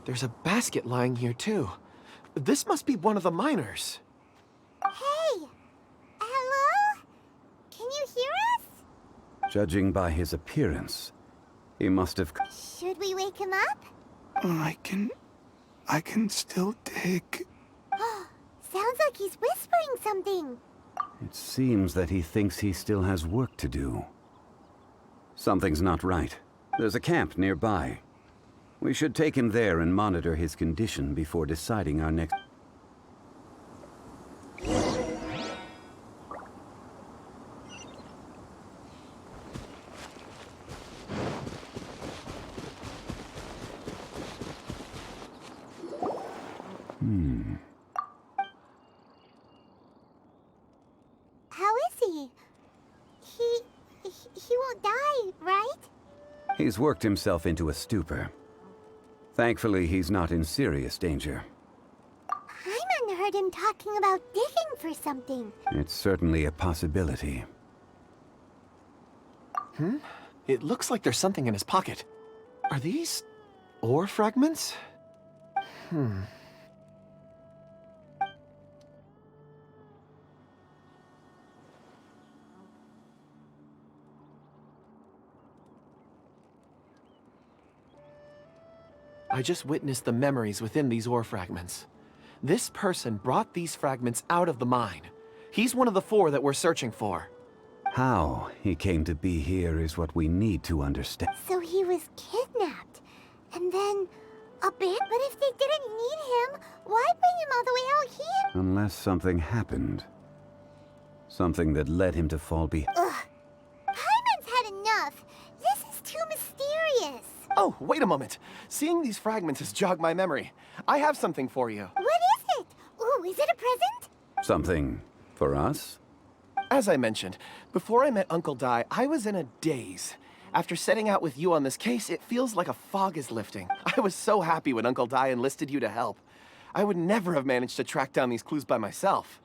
There's a basket lying here, too. This must be one of the miners. Hey! Hello? Can you hear us? Judging by his appearance, he must have... Should we wake him up? I can still dig. Sounds like he's whispering something. It seems that he thinks he still has work to do. Something's not right. There's a camp nearby. We should take him there and monitor his condition before deciding our next... How is he? He won't die, right? He's worked himself into a stupor. Thankfully, he's not in serious danger. I'm heard him talking about digging for something. It's certainly a possibility. It looks like there's something in his pocket. Are these ore fragments? I just witnessed the memories within these ore fragments. This person brought these fragments out of the mine. He's one of the 4 that we're searching for. How he came to be here is what we need to understand. So he was kidnapped, and then abandoned? But if they didn't need him, why bring him all the way out here? Unless something happened. Something that led him to fall behind. Ugh. Paimon's had enough. This is too mysterious. Oh, wait a moment. Seeing these fragments has jogged my memory. I have something for you. What is it? Ooh, is it a present? Something for us? As I mentioned, before I met Uncle Dai, I was in a daze. After setting out with you on this case, it feels like a fog is lifting. I was so happy when Uncle Dai enlisted you to help. I would never have managed to track down these clues by myself.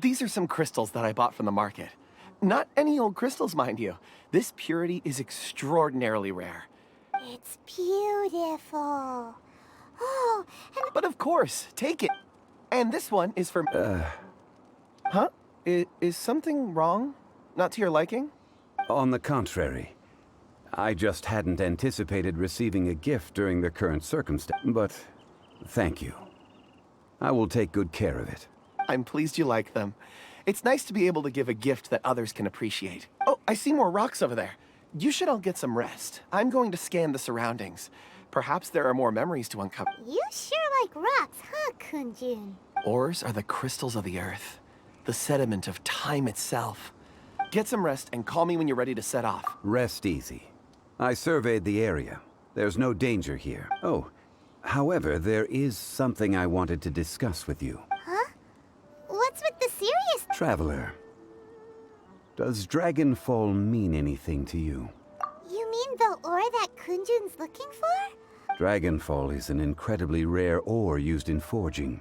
These are some crystals that I bought from the market. Not any old crystals, mind you. This purity is extraordinarily rare. It's beautiful. Oh, and... But of course, take it. And this one is for... Huh? Is something wrong? Not to your liking? On the contrary. I just hadn't anticipated receiving a gift during the current circumstance. But thank you. I will take good care of it. I'm pleased you like them. It's nice to be able to give a gift that others can appreciate. Oh, I see more rocks over there. You should all get some rest. I'm going to scan the surroundings. Perhaps there are more memories to uncover. You sure like rocks, huh, Kunjun? Ores are the crystals of the earth, the sediment of time itself. Get some rest and call me when you're ready to set off. Rest easy. I surveyed the area. There's no danger here. Oh, however, there is something I wanted to discuss with you. Huh? What's with the serious... Traveler, does Dragonfall mean anything to you? You mean the ore that Kunjun's looking for? Dragonfall is an incredibly rare ore used in forging.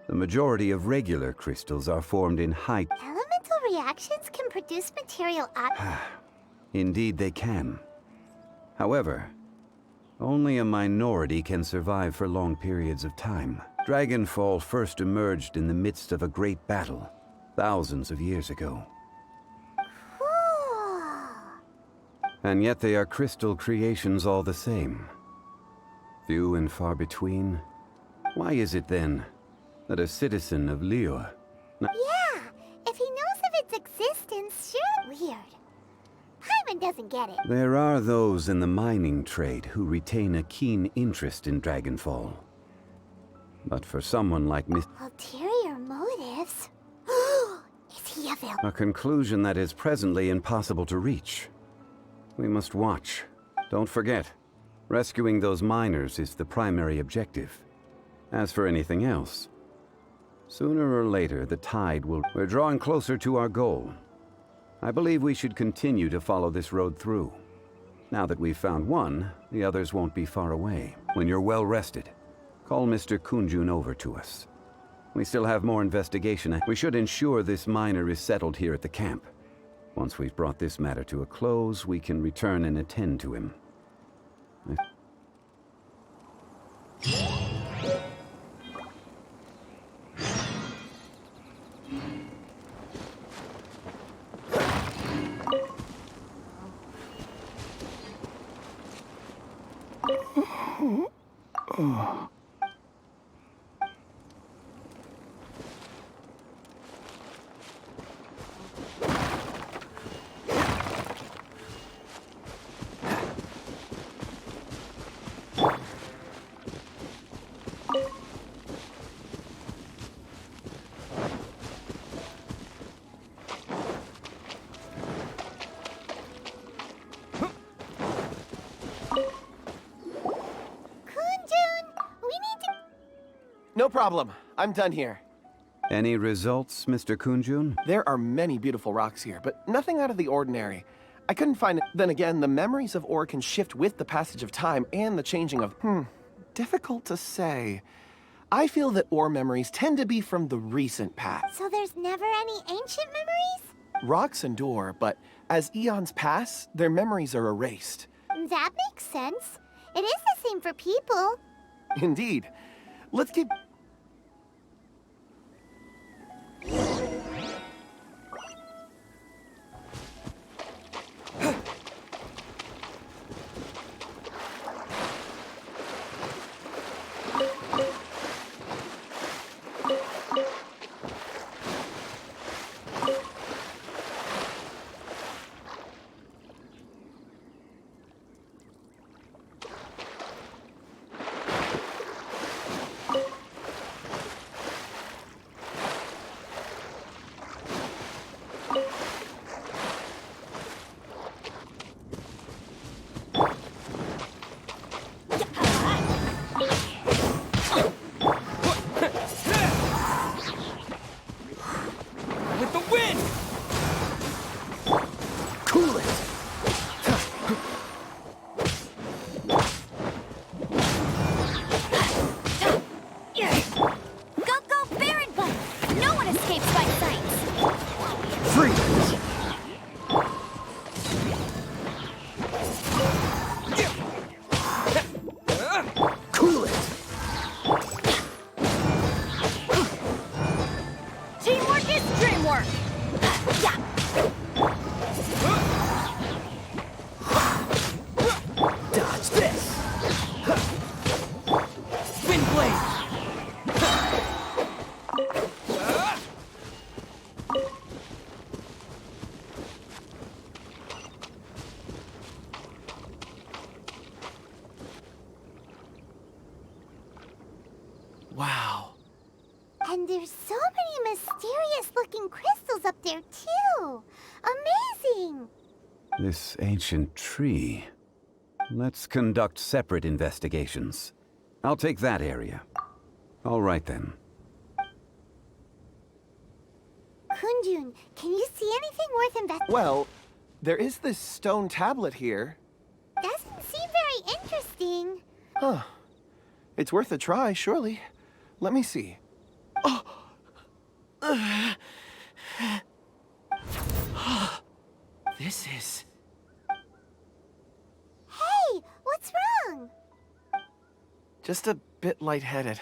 The majority of regular crystals are formed in high... Elemental reactions can produce material Indeed they can. However, only a minority can survive for long periods of time. Dragonfall first emerged in the midst of a great battle, thousands of years ago. And yet they are crystal creations all the same. Few and far between. Why is it then that a citizen of Liyue... Yeah, if he knows of its existence, sure. Weird. Paimon doesn't get it. There are those in the mining trade who retain a keen interest in Dragonfall. But for someone like Ulterior motives? Is he available? a conclusion that is presently impossible to reach. We must watch. Don't forget, rescuing those miners is the primary objective. As for anything else, sooner or later the tide will... We're drawing closer to our goal. I believe we should continue to follow this road through. Now that we've found one, the others won't be far away. When you're well rested, call Mr. Kunjun over to us. We still have more investigation. We should ensure this miner is settled here at the camp. Once we've brought this matter to a close, we can return and attend to him. No problem. I'm done here. Any results, Mr. Kunjun? There are many beautiful rocks here, but nothing out of the ordinary. I couldn't find it. Then again, the memories of ore can shift with the passage of time and the changing of... difficult to say. I feel that ore memories tend to be from the recent past. So there's never any ancient memories? Rocks endure, but as eons pass, their memories are erased. That makes sense. It is the same for people. Indeed. Let's keep... Wow. And there's so many mysterious-looking crystals up there, too. Amazing! This ancient tree. Let's conduct separate investigations. I'll take that area. All right, then. Kunjun, can you see anything worth investigating? Well, there is this stone tablet here. Doesn't seem very interesting. Huh. It's worth a try, surely. Let me see. Oh! This is... Hey, what's wrong? just a bit lightheaded.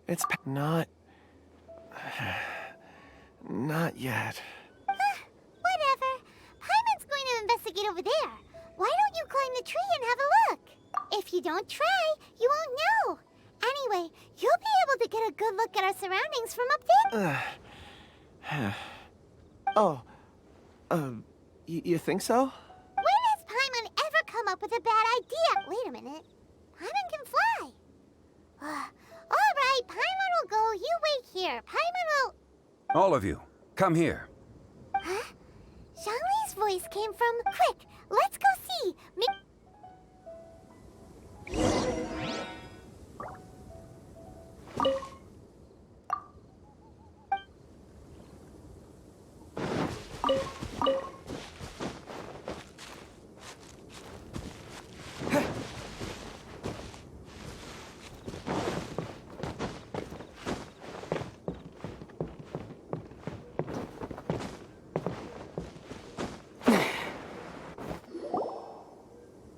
It's not yet. Whatever. Paimon's going to investigate over there. Why don't you climb the tree and have a look? If you don't try, you won't know. Anyway, you'll be able to get a good look at our surroundings from up there. You think so? When has Paimon ever come up with a bad idea? Wait a minute. Paimon can fly. All right, Paimon will go. You wait here. Paimon will... All of you, come here. Huh? Zhongli's voice came from... Quick, let's go see.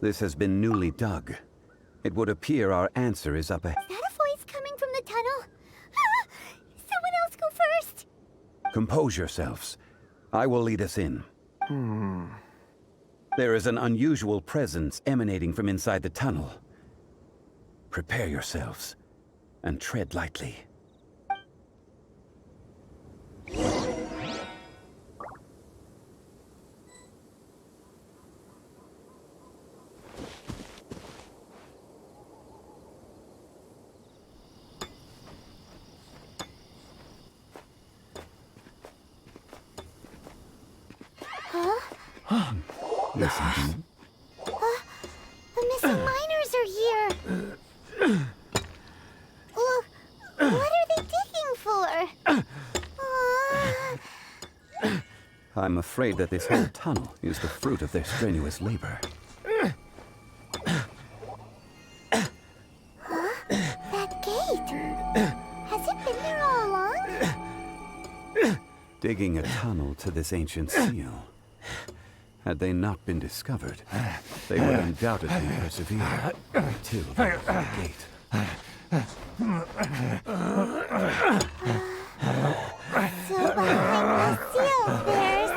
This has been newly dug. It would appear our answer is up ahead. Is that a voice coming from the tunnel? Someone else go first. Compose yourselves. I will lead us in. There is an unusual presence emanating from inside the tunnel. Prepare yourselves and tread lightly. Listen. The missing miners are here. What are they digging for? I'm afraid that this whole tunnel is the fruit of their strenuous labor. That gate. digging a tunnel to this ancient seal. Had they not been discovered, they would undoubtedly persevere until they opened the gate. So behind the seal, there's...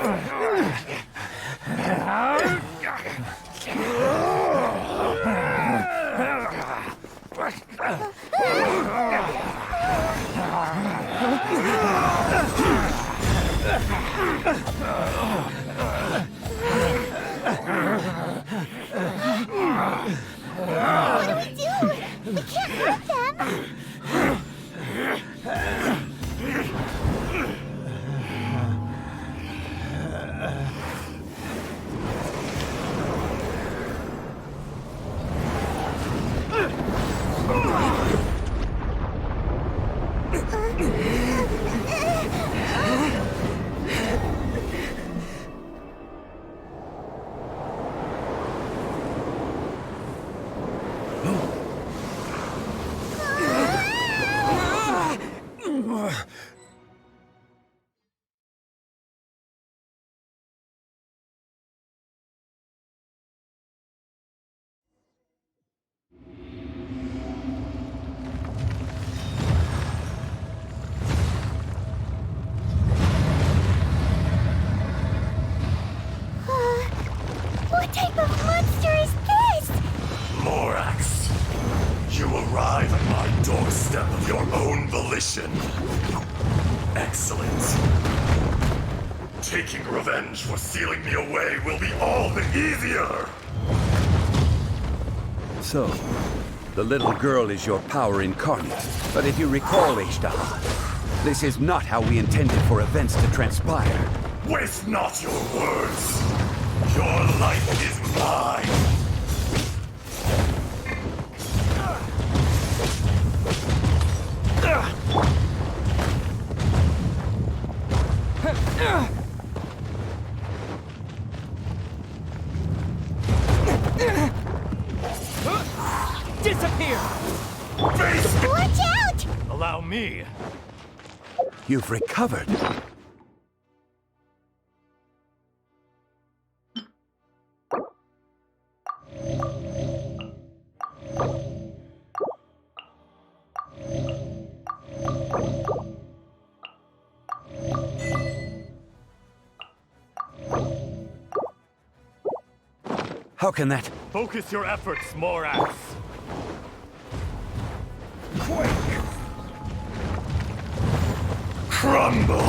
What do we do? We can't hurt them. What type of monster is this? Morax, you arrive at my doorstep of your own volition. Excellent. Taking revenge for sealing me away will be all the easier. So, the little girl is your power incarnate. But if you recall, ʟɪྡᴇ, this is not how we intended for events to transpire. Waste not your words. Your life is mine. Disappear! Face me! Watch out! Allow me. You've recovered. How can that? Focus your efforts, Morax. Quake! Crumble!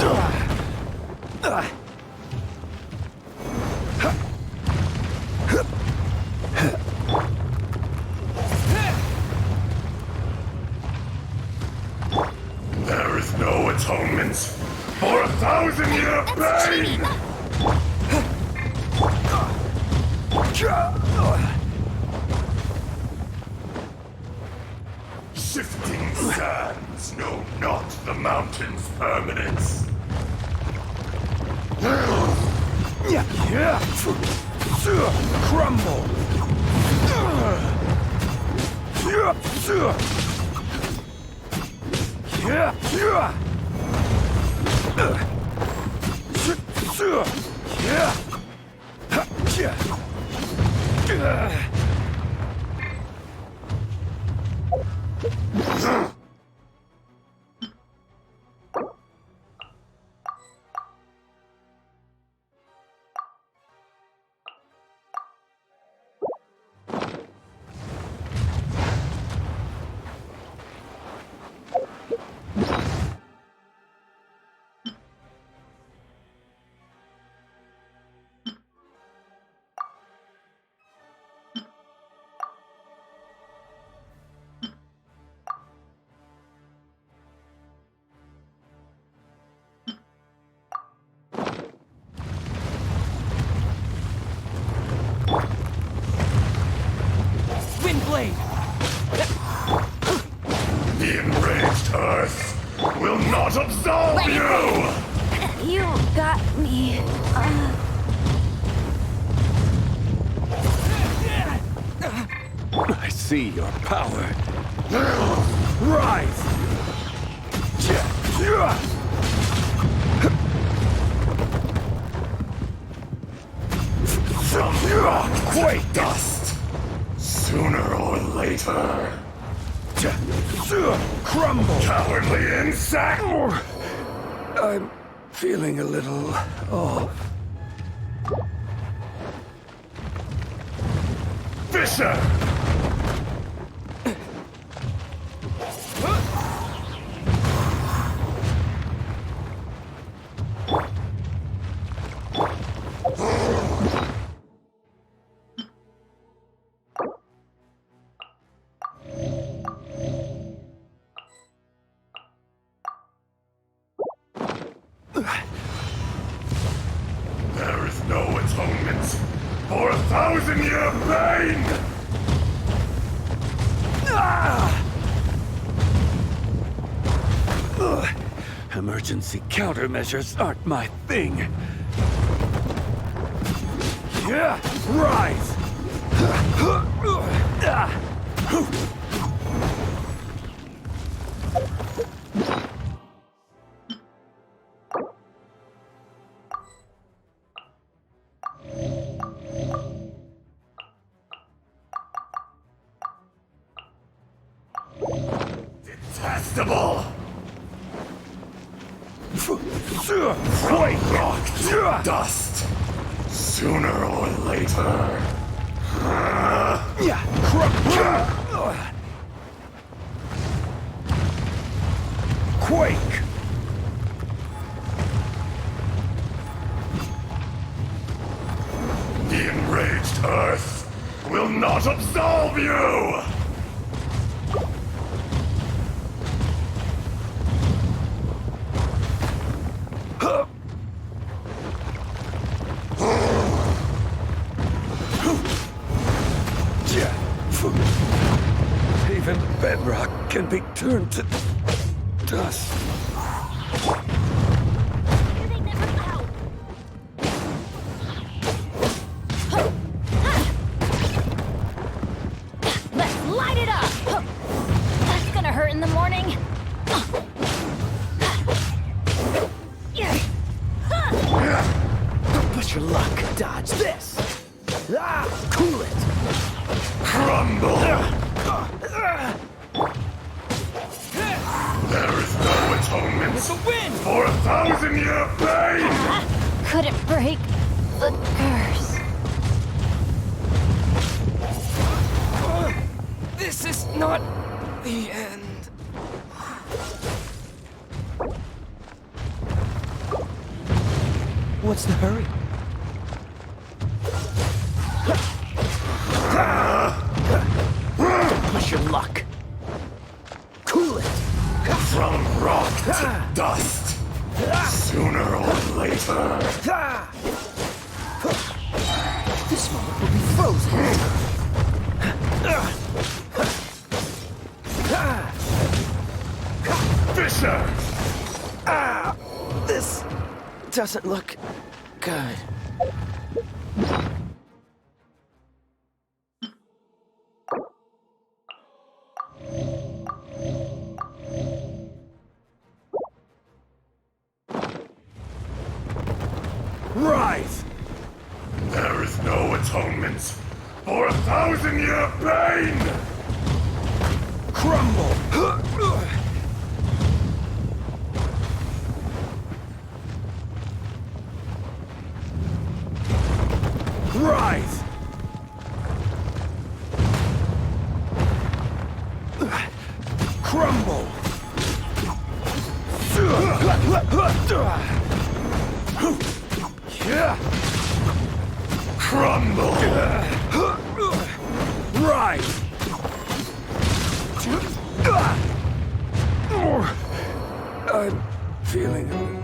There is no atonement for 1,000-year pain! Shifting sands know not the mountain's permanence. Crumble! Windblade! The enraged earth will not absolve you! You got me. I see your power. Rise! to dust. Sooner or later. Crumble! Cowardly insect! I'm feeling a little off. Fisher! There is no atonement for 1,000-year pain! Emergency countermeasures aren't my thing. Yeah, rise! Detestable! Quake! Rock to dust! Sooner or later. Quake! The enraged Earth will not absolve you! Even bedrock can be turned to dust. Let's light it up! That's gonna hurt in the morning. Push your luck. Dodge this. Cool it. Crumble! There is no atonement for 1,000-year pain! Couldn't break the curse. This is not the end. What's the hurry? Push your luck. Cool it. From rock to dust. Sooner or later. This moment will be frozen. Fisher! This doesn't look good. Rise! There is no atonement for 1,000-year pain! Crumble! Rise! Crumble! Crumble! Rise! I'm feeling it.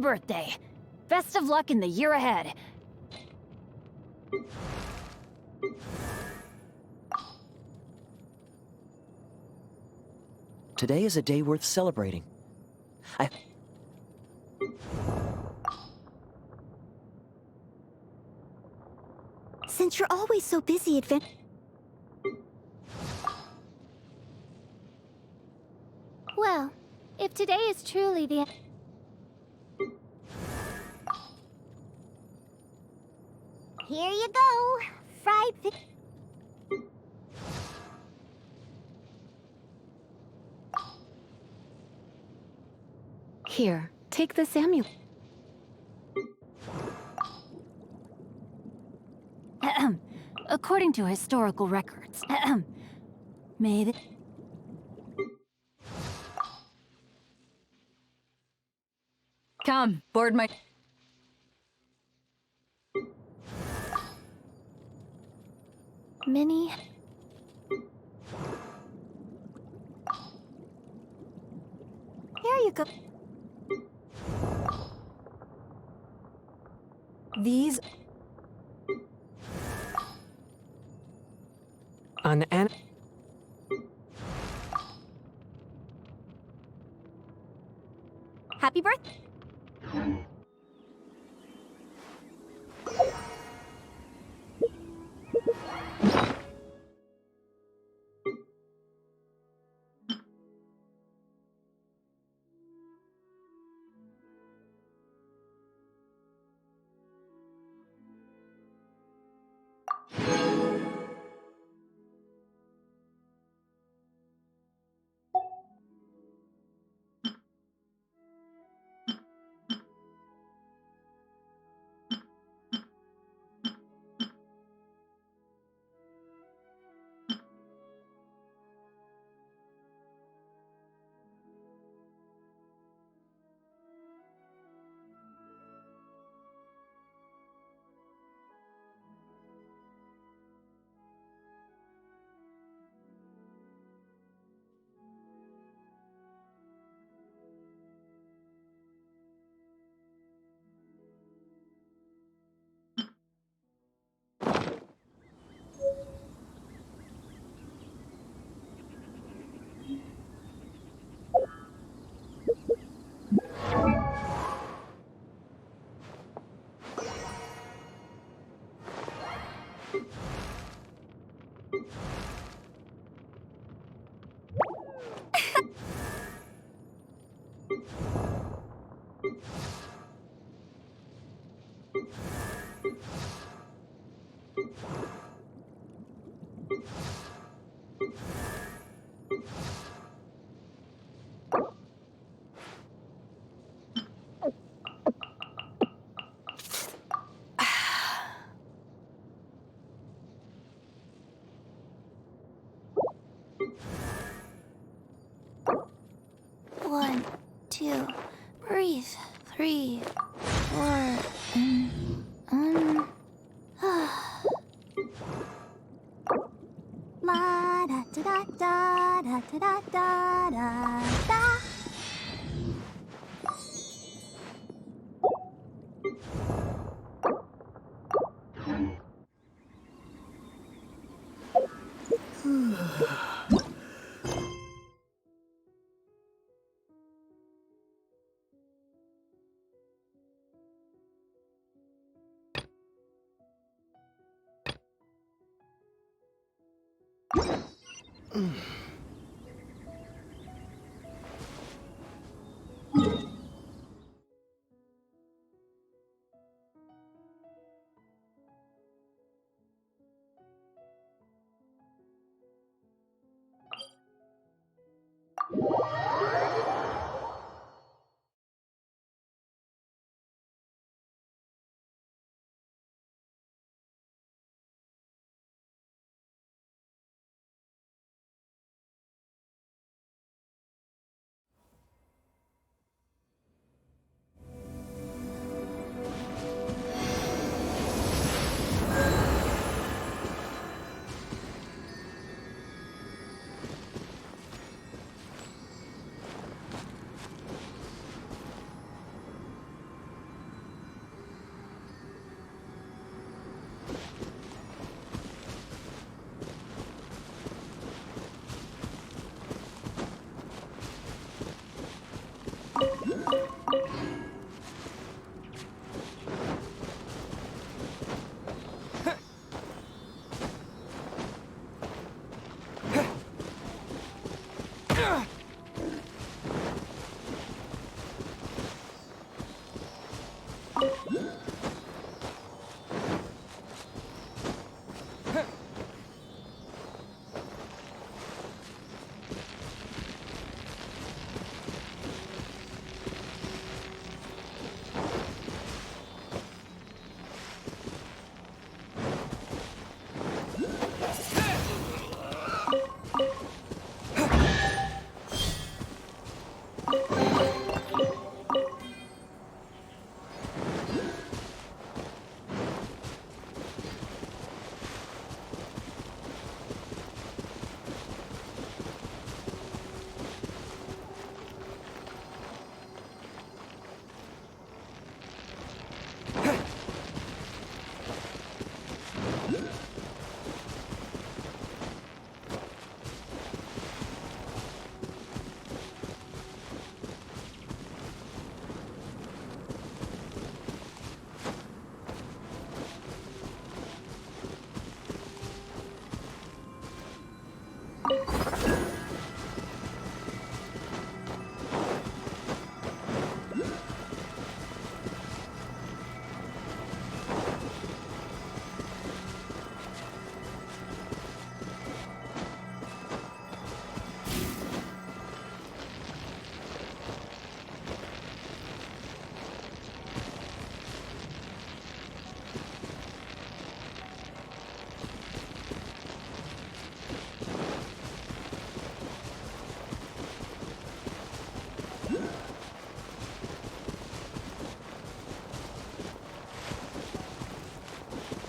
birthday. Best of luck in the year ahead. Today is a day worth celebrating. Since you're always so busy, well, if today is truly the... Here you go, fried fish. Here, take this amulet. According to historical records, may the... Come, board my... Minnie... Here you go. These... An Happy birthday. One, two, breathe. 3, 4, La da da da da da da da da da.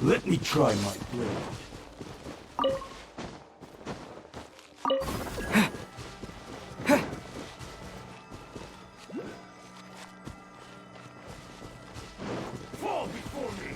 Let me try my blade. Fall before me!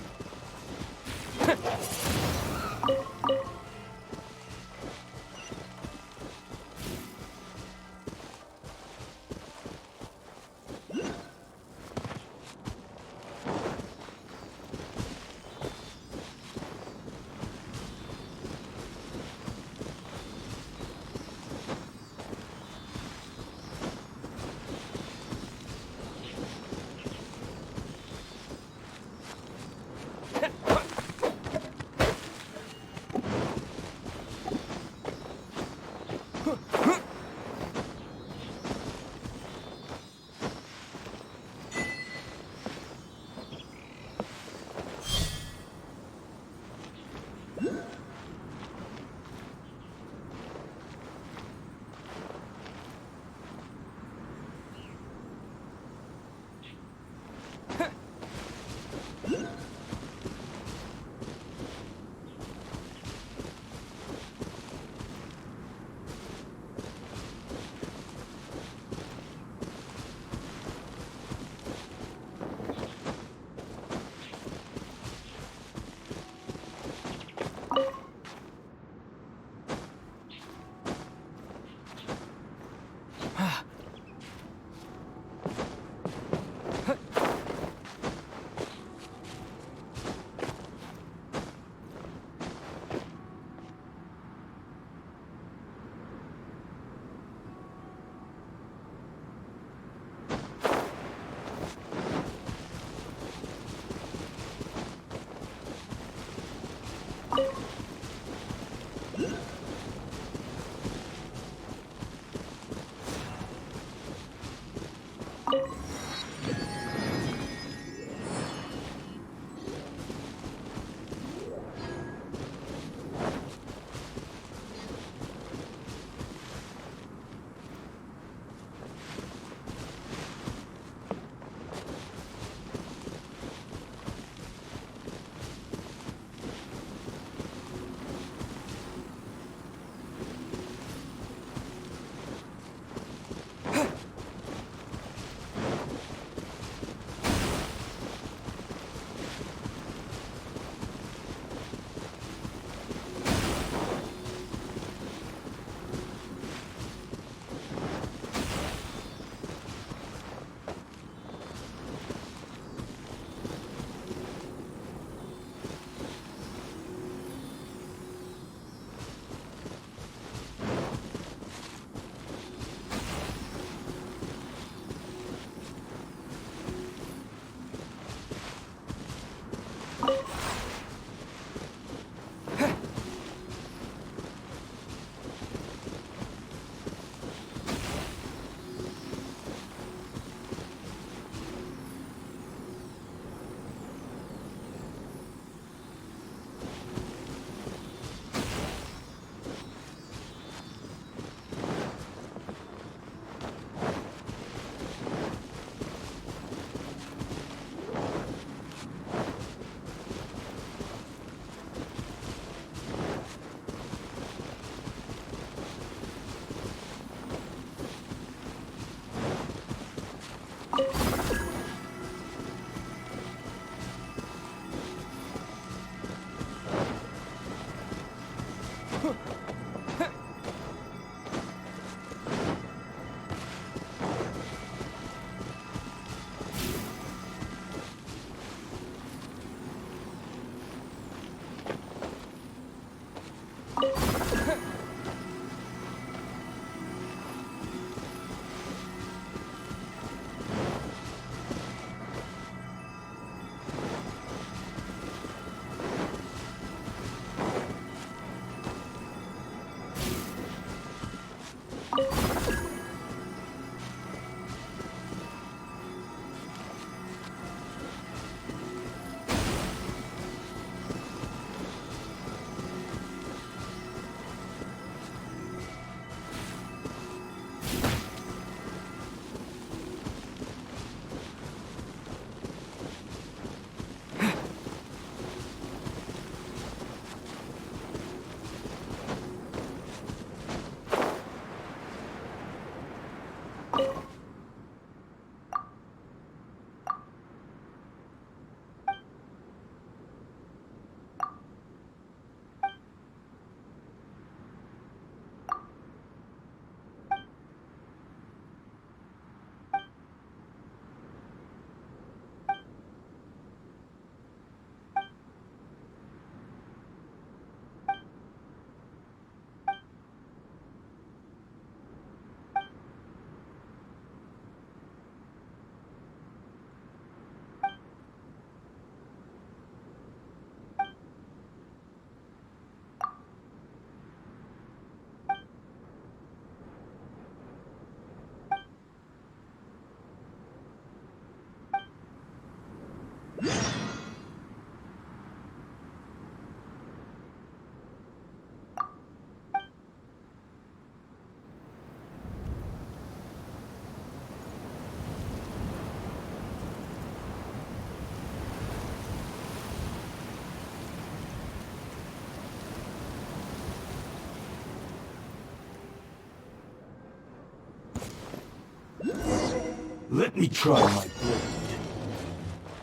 Let me try my blade.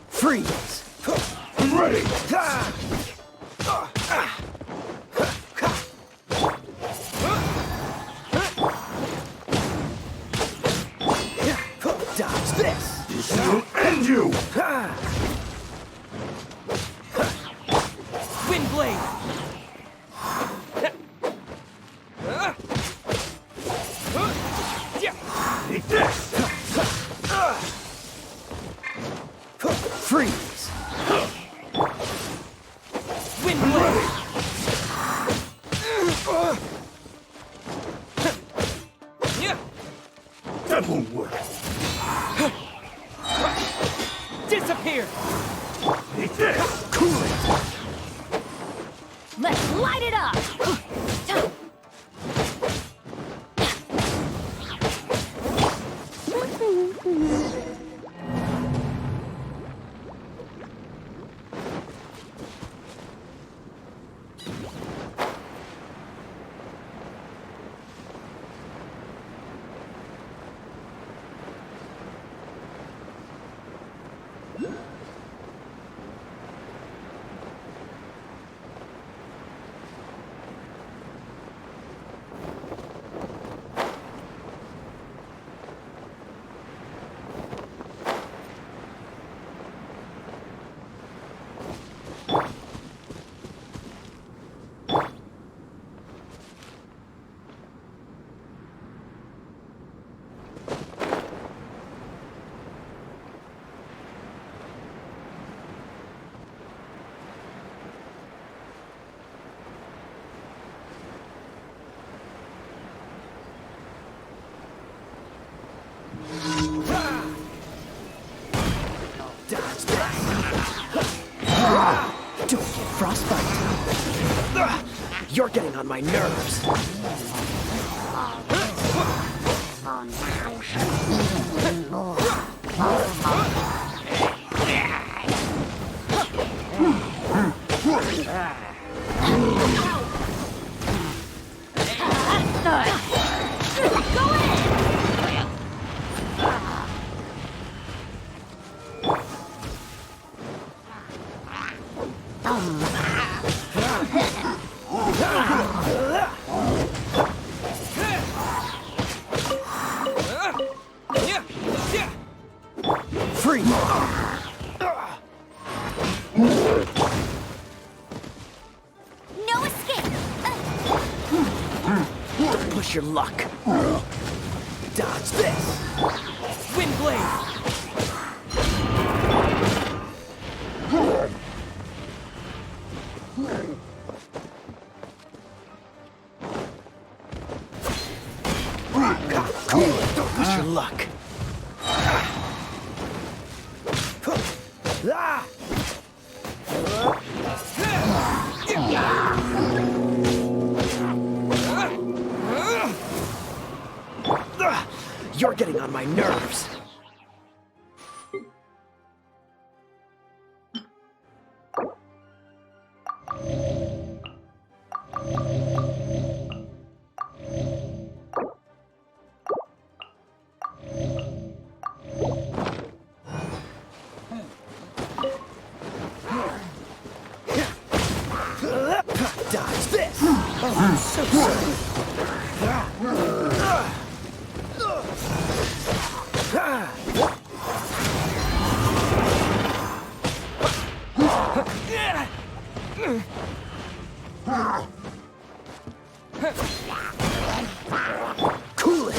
Freeze! I'm ready! Dodge this! This will end you! Wind blade! Take this! Freeze! Wind blade! That won't work. Disappear! Take this! Cool it! Let's light it up! Dodge this! Don't get frostbite! You're getting on my nerves! Push your luck. Dodge this. Windblade! Don't push your luck. You're getting on my nerves. Dodge this! Oh, so sorry. Cool it!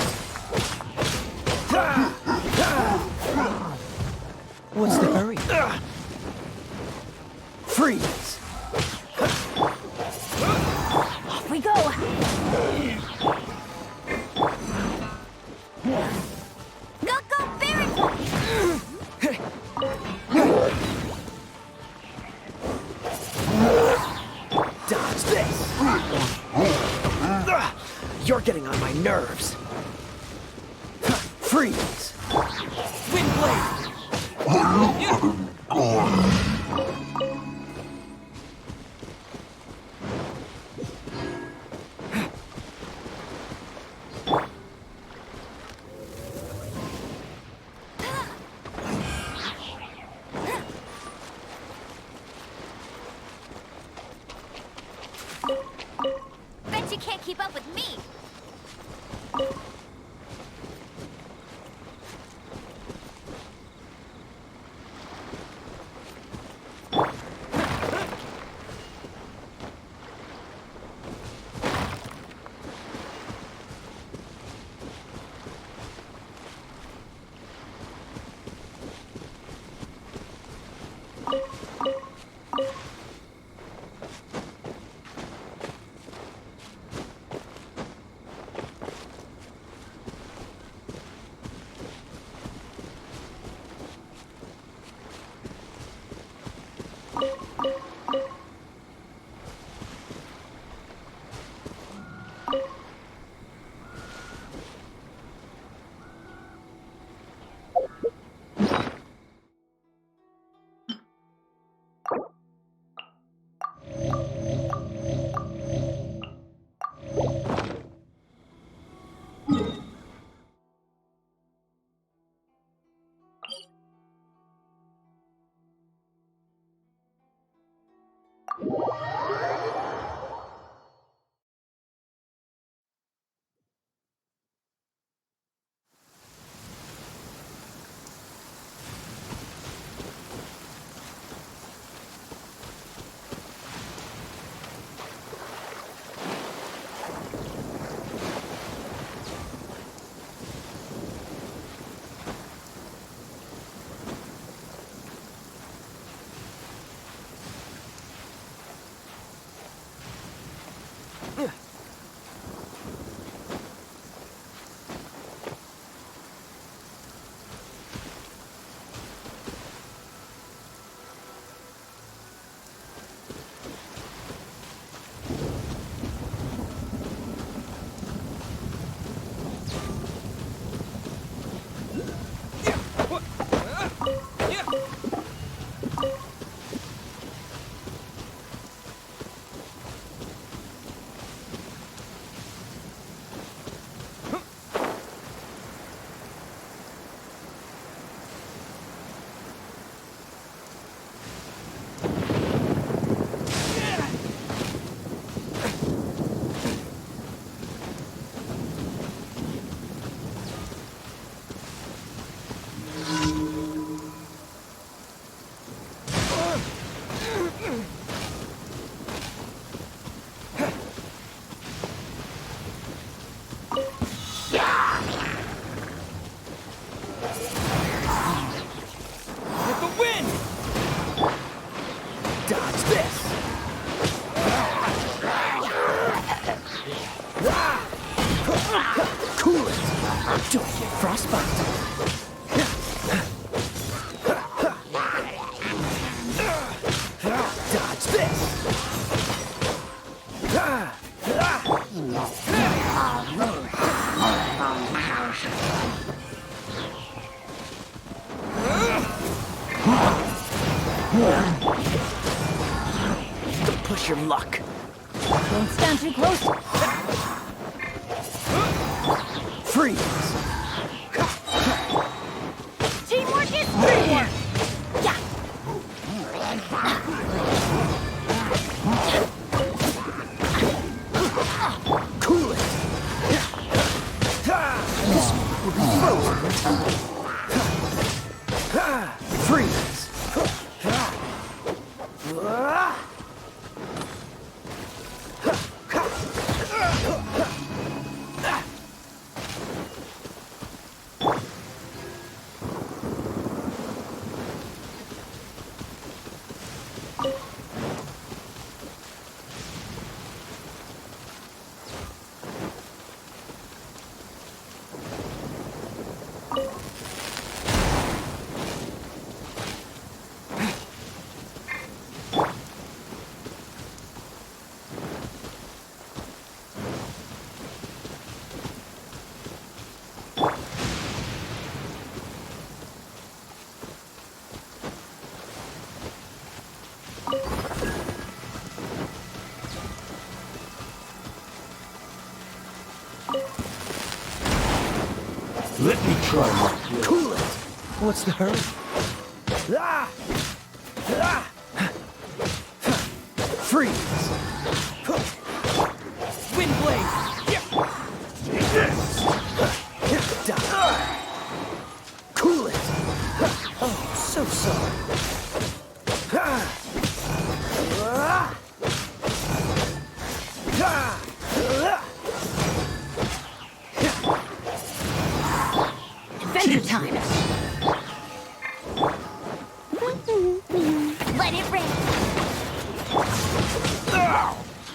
What's the hurry? Freeze! Off we go! Go, Barry! Dodge this! You're getting on my nerves. Freeze! Windblade! Bet you can't keep up with me. Cool it! Don't get frostbite! Dodge this! Don't push your luck. Don't stand too close. Freeze! Teamwork is teamwork! Yeah! Cool it! This one will be frozen! Freeze! Let me try my Cool it! What's the hurry? Freeze! Wind blade! Take this! Die! Cool it! Oh, so sorry. Adventure time! Let it rain!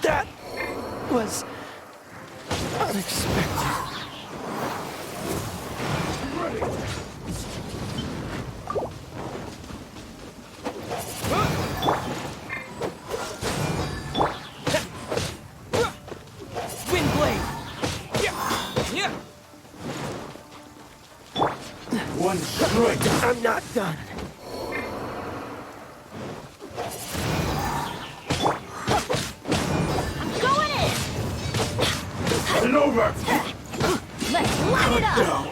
That was unexpected. Wind blade! One strike! I'm not done. I'm going in! And over! Let's light it up! Down!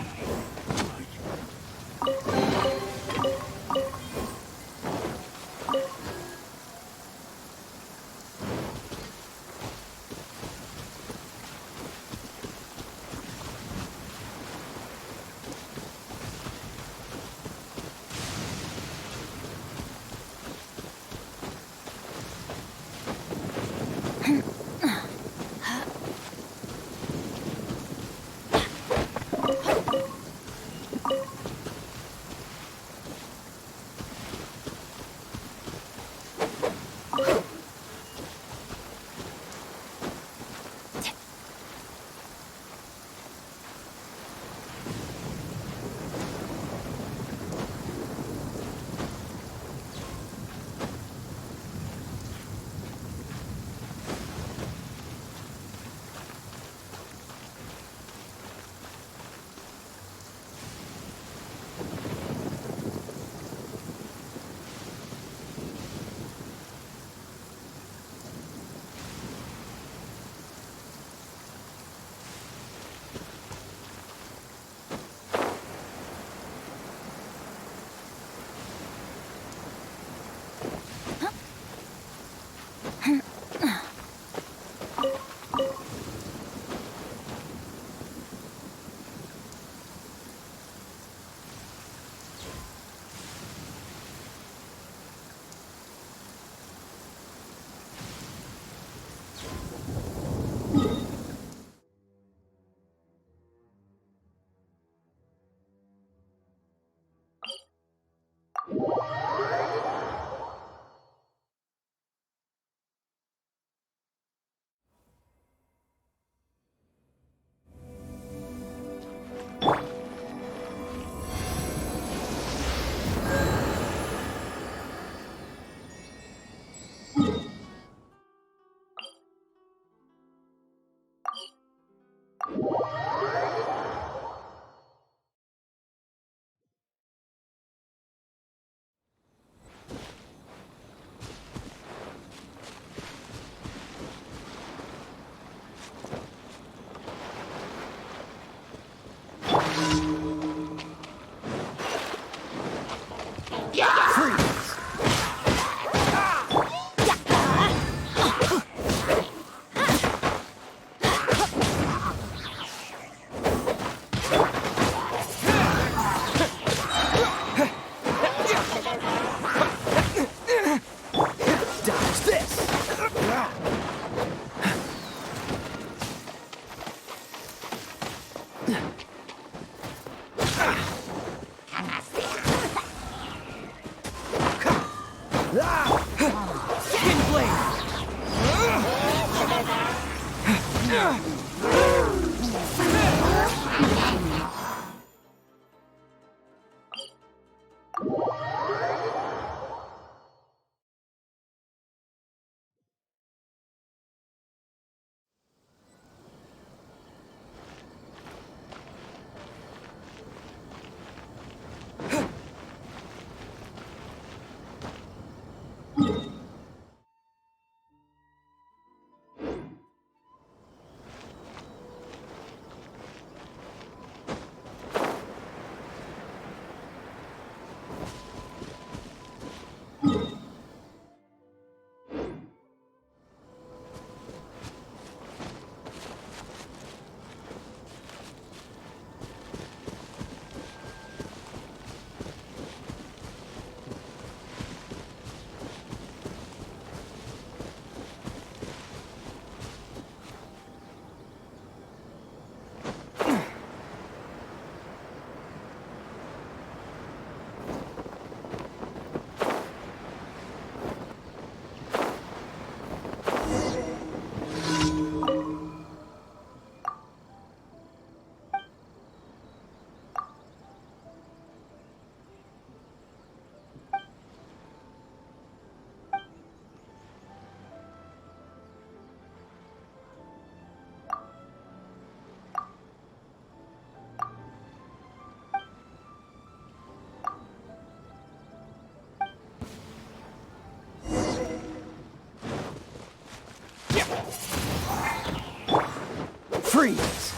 Freeze!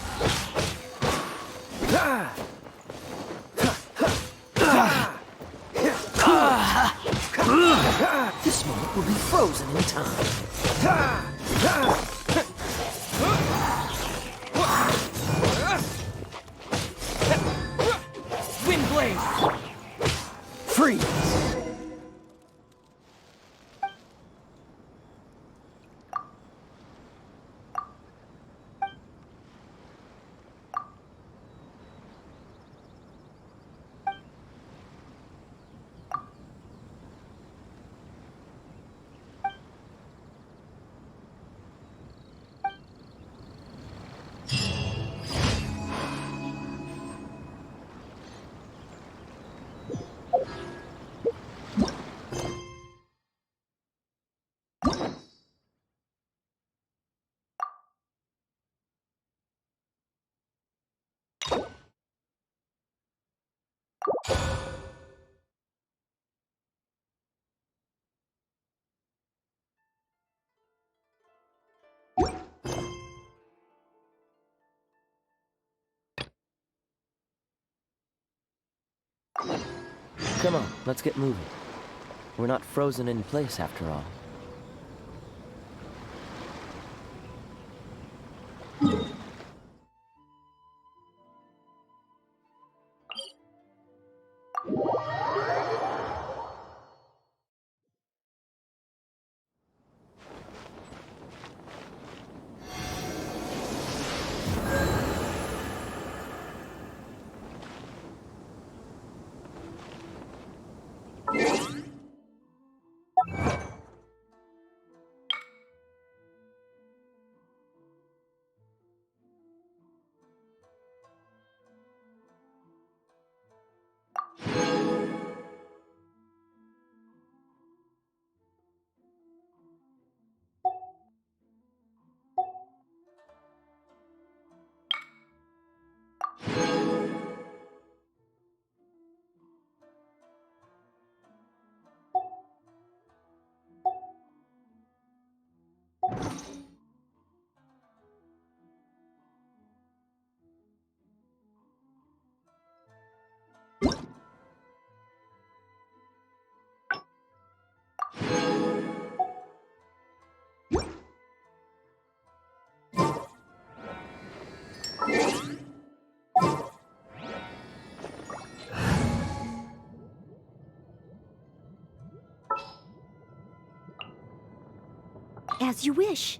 This moment will be frozen in time. Wind blade! Freeze! Come on, let's get moving. We're not frozen in place after all. As you wish.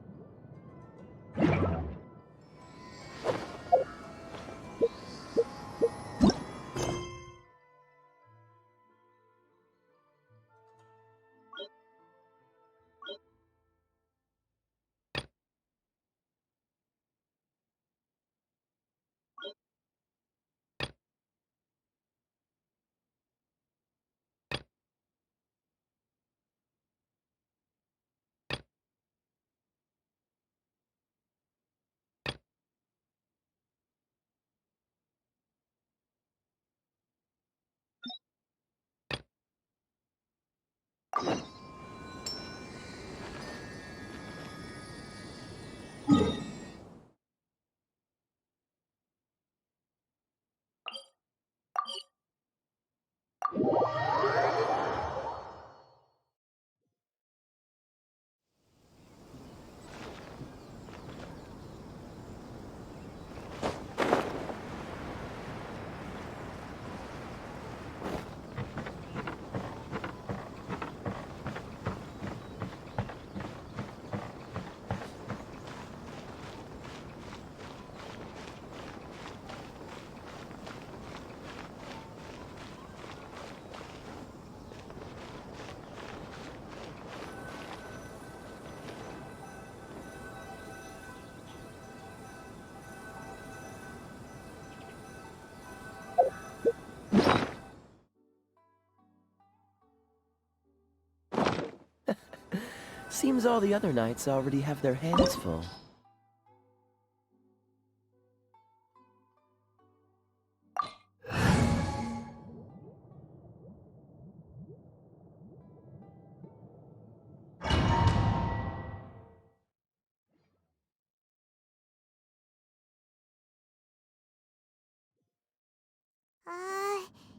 Seems all the other knights already have their hands full.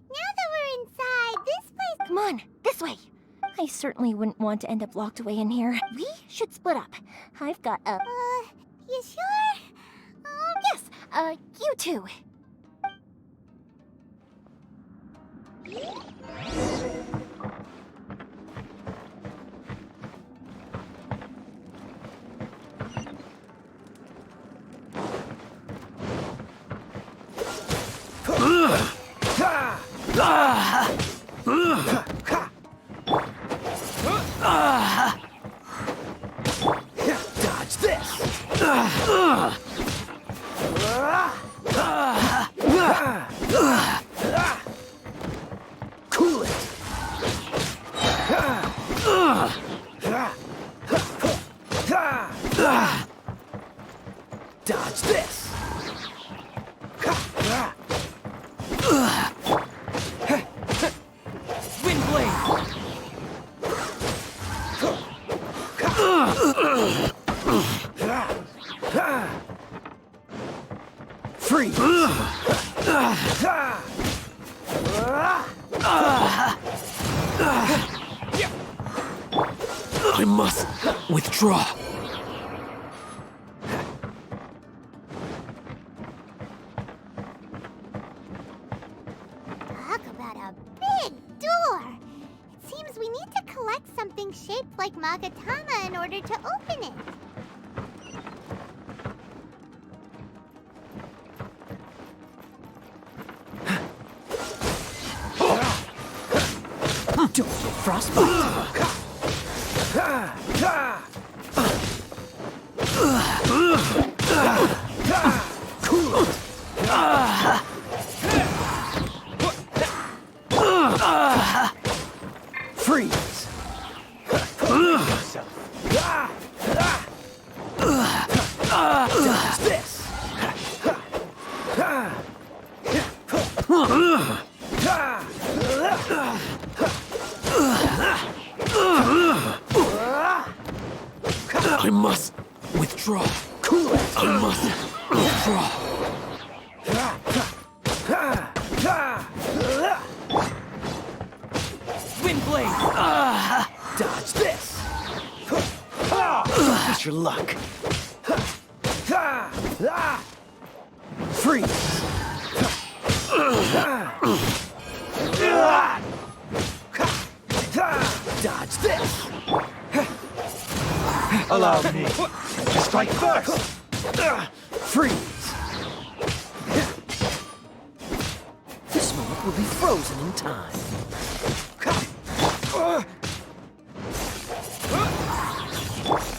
Now that we're inside, this place... Come on, this way. I certainly wouldn't want to end up locked away in here. We should split up. I've got a... you sure? Yes, you two. Dodge this! Cool it! Dodge this! Windblade! Freeze! I must withdraw. Talk about a big door! It seems we need to collect something shaped like Magatama in order to open it. Don't get frostbite! Cool it! Freeze! Dodge this! I must withdraw. Cool it! I must withdraw. Windblade! Dodge this! Don't miss your luck! Freeze! Dodge this! Allow me to strike first! Freeze! This moment will be frozen in time.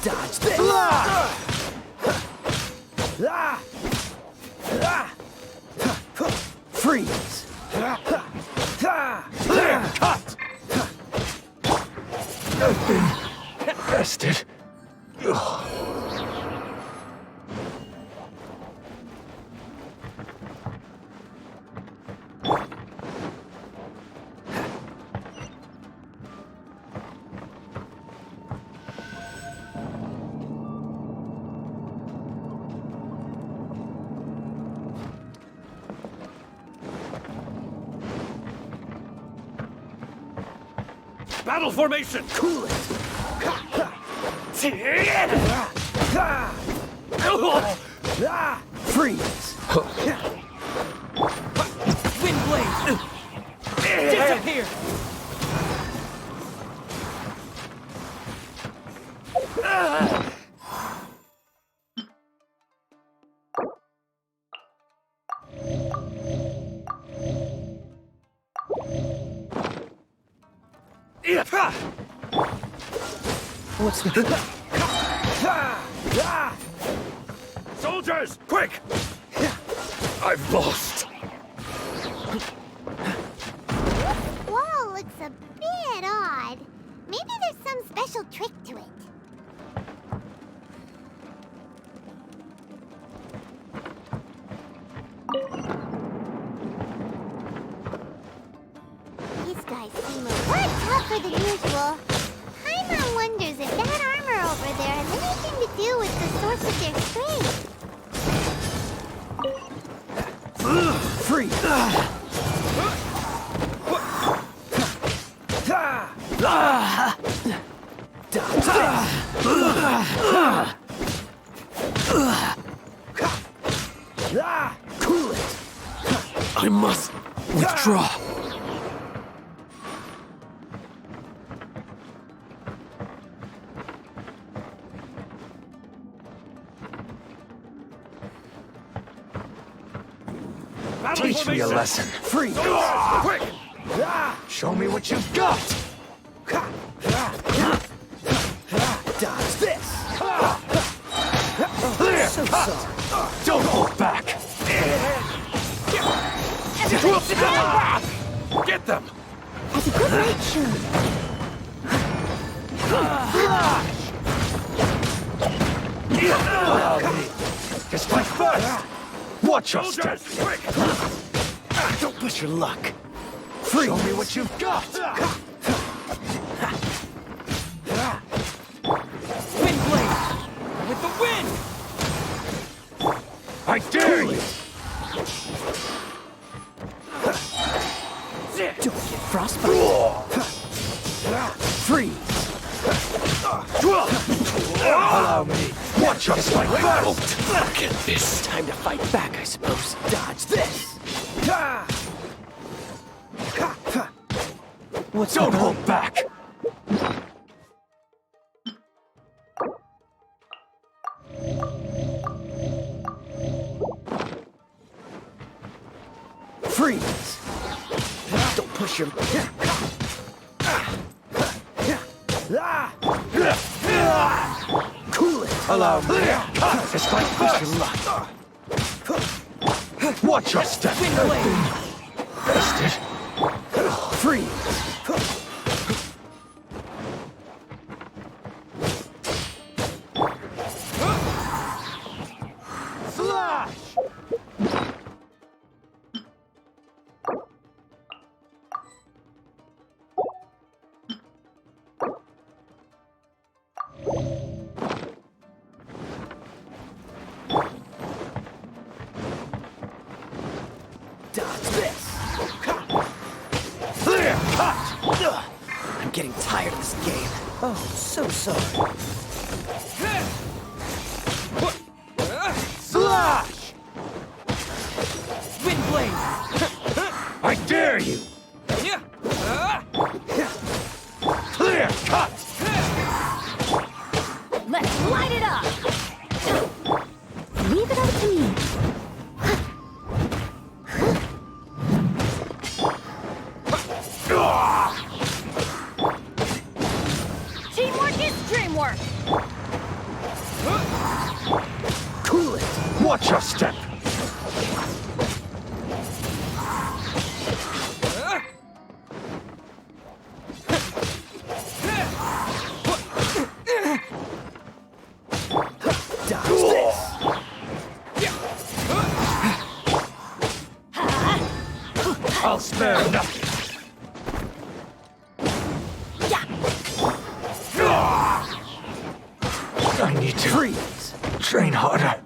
Dodge this! Freeze! Clear cut! I've been arrested. Battle formation! Cool it! Freeze! Wind blade! Disappear! What's the... Soldiers, quick! I've lost. This wall looks a bit odd. Maybe there's some special trick to it. These guys seem a lot tougher than usual. Paimon wonders if that armor over there has anything to do with the source of their strength. Freeze! Cool it! I must withdraw. Teach me a lesson. Freeze! Quick! Show me what you've got! Dodge this! So sorry. Don't hold back! Get them! As a good nature. Just like first! Watch your step! Soldiers, quick! Don't push your luck! Freeze. Show me what you've got! Wind blade! With the wind! I dare you! Don't get frostbite! Freeze! Allow me! Watch your like battle! Look at this! Time to fight back, I suppose. Dodge this! What's Don't hold back! Freeze! Don't push your... Cool it! Allow me! Just like push your luck! Watch your step! Bastard! Freeze! Slash! Dodge this! Clear cut! I'm getting tired of this game. Oh, so sorry. Slash! Wind blade! I dare you! Clear cut! Let's light it up! Leave it up to me. Teamwork is dreamwork! Cool it! Watch your step! Dodge this! I'll spare nothing! I need to freeze. Train harder.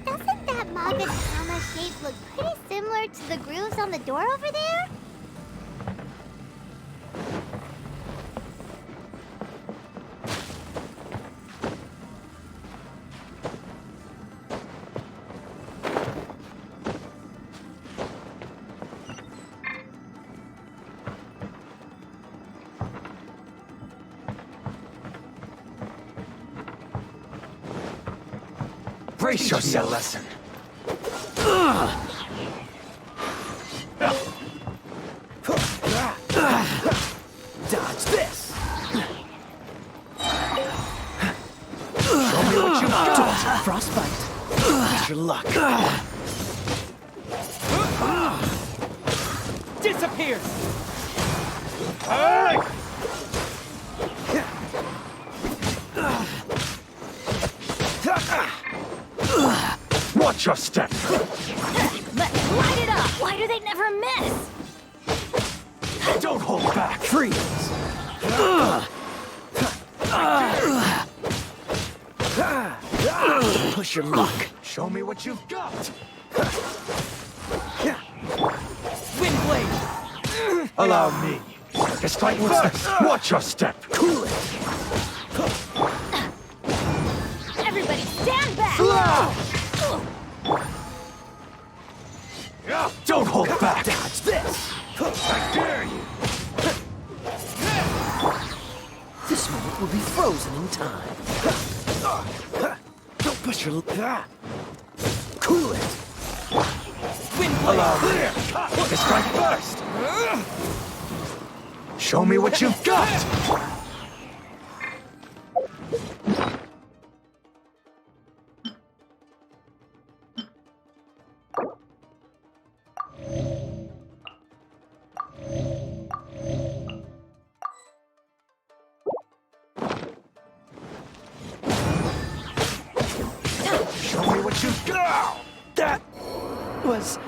Doesn't that Magatama shape look pretty similar to the grooves on the door over there? Brace yourself. Lesson. Dodge this. Show me what you've got. Frostbite. That's your luck. Disappear! Watch your step. Let's light it up! Why do they never miss? Don't hold back. Freeze. Push your luck. Show me what you've got. Wind blade! Allow me. Just strike first. Watch your step. Cool it. Everybody stand back! Don't hold back. Dodge this. I dare you. This moment will be frozen in time. Don't push your... Cool it. Wind blade! Allow me. Just strike first. Show me what you've got. Show me what you've got. That was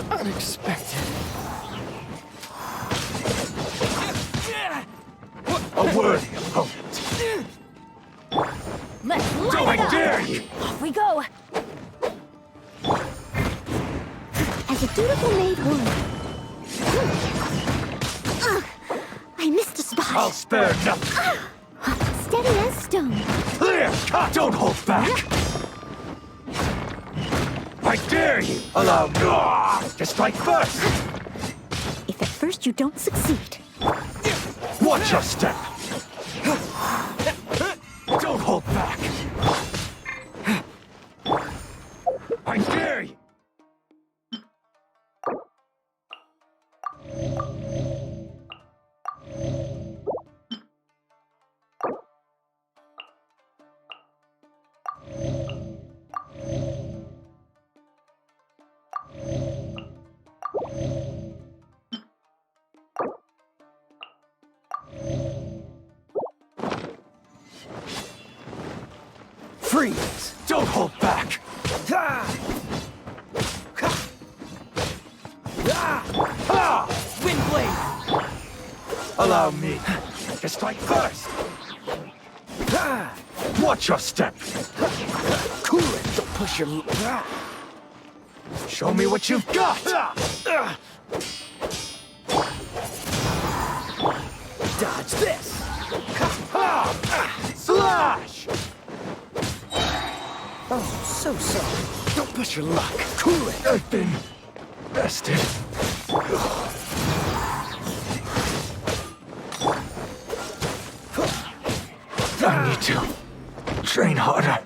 unexpected. A worthy opponent. Let's light I it up! dare you. Off we go! As a dutiful maid would. I missed a spot. I'll spare nothing. Steady as stone. Clear cut. Don't hold back. I dare you. Allow me. Just strike first. If at first you don't succeed. Watch your step. Don't hold back. I dare you. Freeze. Don't hold back. Wind blade! Allow me. Just strike first. Watch your step. Cool it. Don't push your... Show me what you've got. Dodge this. Slash. Oh, so sorry. Don't push your luck. Cool it. I've been bested. I need to train harder.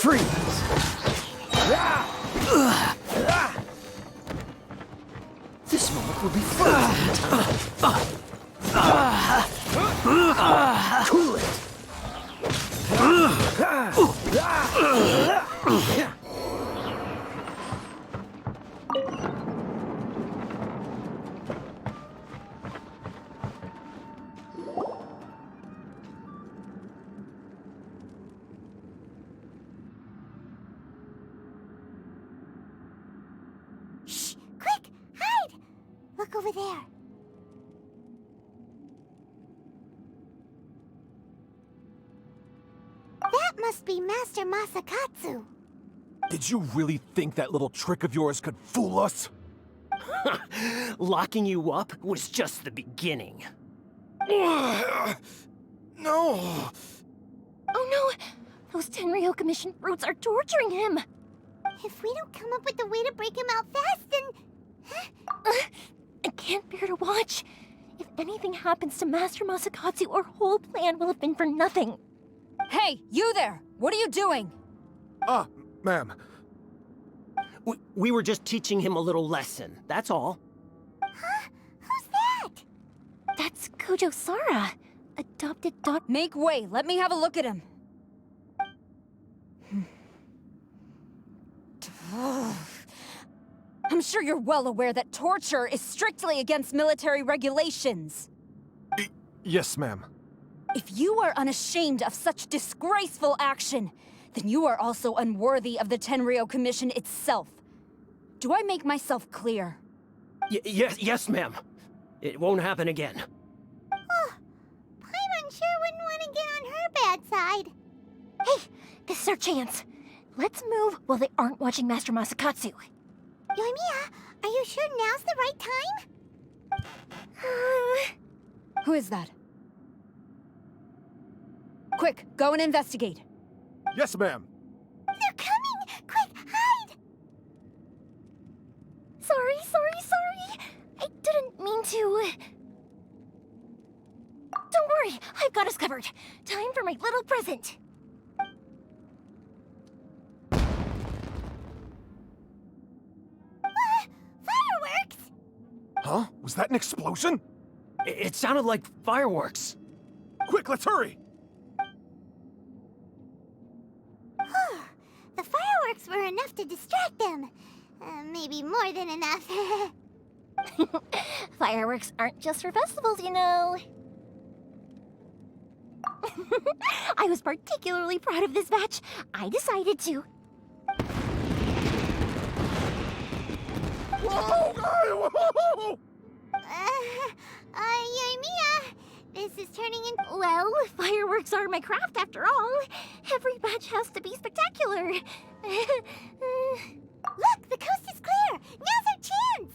Freeze! This moment will be fun. Cool it. Shh! Quick! Hide! Look over there. That must be Master Masakatsu. Did you really think that little trick of yours could fool us? Locking you up was just the beginning. No! Oh no! Those Tenryou Commission brutes are torturing him! If we don't come up with a way to break him out fast, then... I can't bear to watch. If anything happens to Master Masakatsu, our whole plan will have been for nothing. Hey, you there! What are you doing? Ma'am. We were just teaching him a little lesson, that's all. Huh? Who's that? That's Kojo Sara, adopted daughter. Make way, let me have a look at him. I'm sure you're well aware that torture is strictly against military regulations. Yes, ma'am. If you are unashamed of such disgraceful action, then you are also unworthy of the Tenryou Commission itself. Do I make myself clear? Yes, ma'am. It won't happen again. Oh, Paimon sure wouldn't want to get on her bad side. Hey, this is our chance. Let's move while they aren't watching Master Masakatsu. Yoimiya, are you sure now's the right time? Who is that? Quick, go and investigate. Yes, ma'am. They're coming! Quick, hide! Sorry. I didn't mean to. Don't worry, I've got us covered. Time for my little present. Fireworks! Huh? Was that an explosion? It sounded like fireworks. Quick, let's hurry! The fireworks were enough to distract them. Maybe more than enough. Fireworks aren't just for festivals, you know. I was particularly proud of this batch. I decided to. Whoa! Yoimiya, this is turning into... Well, fireworks are my craft after all. Every batch has to be spectacular. Look, the coast is clear. Now's our chance.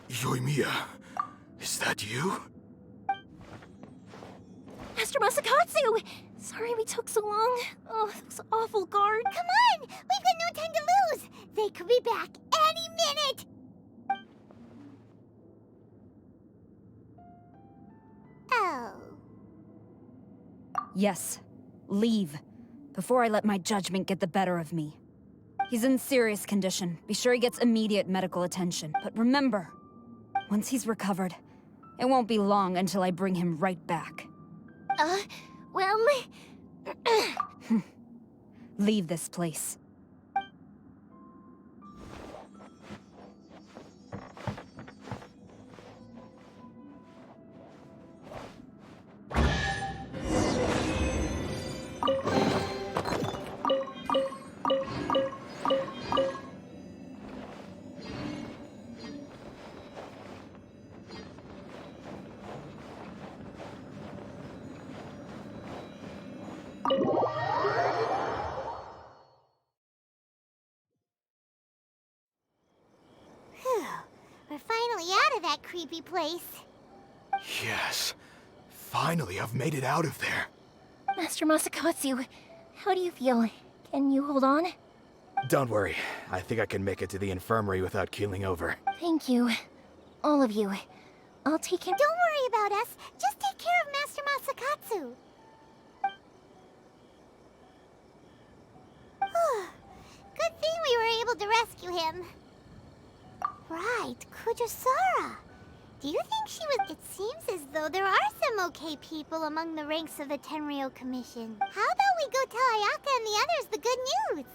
Yoimiya, is that you? Master Masakatsu! Sorry we took so long. Oh, those awful guards. Come on! We've got no time to lose. They could be back any minute! Oh. Yes. Leave. Before I let my judgment get the better of me. He's in serious condition. Be sure he gets immediate medical attention. But remember, once he's recovered, it won't be long until I bring him right back. Well... Leave this place. We're finally out of that creepy place. Yes. Finally, I've made it out of there. Master Masakatsu, how do you feel? Can you hold on? Don't worry. I think I can make it to the infirmary without keeling over. Thank you. All of you. I'll take him. Don't worry about us. Just take care of Master Masakatsu. Good thing we were able to rescue him. Right, Kujo-Sara. Do you think she was... It seems as though there are some okay people among the ranks of the Tenryou Commission. How about we go tell Ayaka and the others the good news?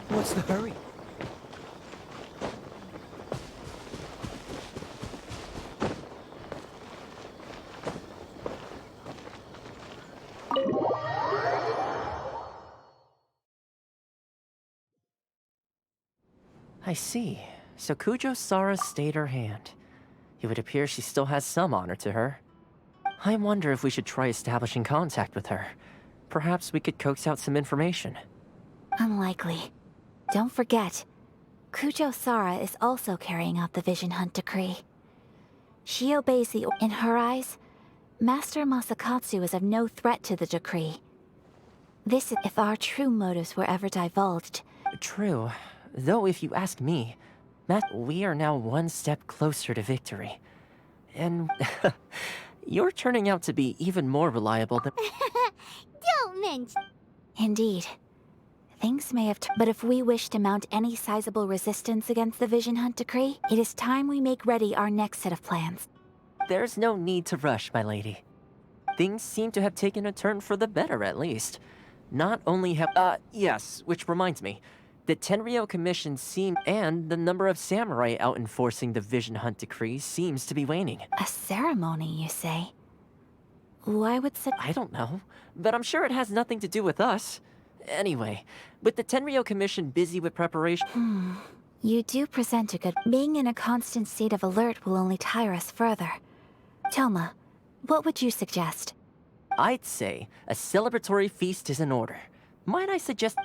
What's the hurry? I see. So Kujo-Sara stayed her hand. It would appear she still has some honor to her. I wonder if we should try establishing contact with her. Perhaps we could coax out some information. Unlikely. Don't forget, Kujo-Sara is also carrying out the Vision Hunt decree. She obeys the... In her eyes, Master Masakatsu is of no threat to the decree. This is if our true motives were ever divulged. True. Though if you ask me, we are now one step closer to victory. And you're turning out to be even more reliable than... Don't mention... Indeed. Things may have... But if we wish to mount any sizable resistance against the Vision Hunt decree, it is time we make ready our next set of plans. There's no need to rush, my lady. Things seem to have taken a turn for the better, at least. Not only have... yes, which reminds me. The Tenryou Commission and the number of samurai out enforcing the Vision Hunt decree seems to be waning. A ceremony, you say? Why would such... I don't know, but I'm sure it has nothing to do with us. Anyway, with the Tenryou Commission busy with preparation... You do present a good... Being in a constant state of alert will only tire us further. Toma, what would you suggest? I'd say a celebratory feast is in order. Might I suggest...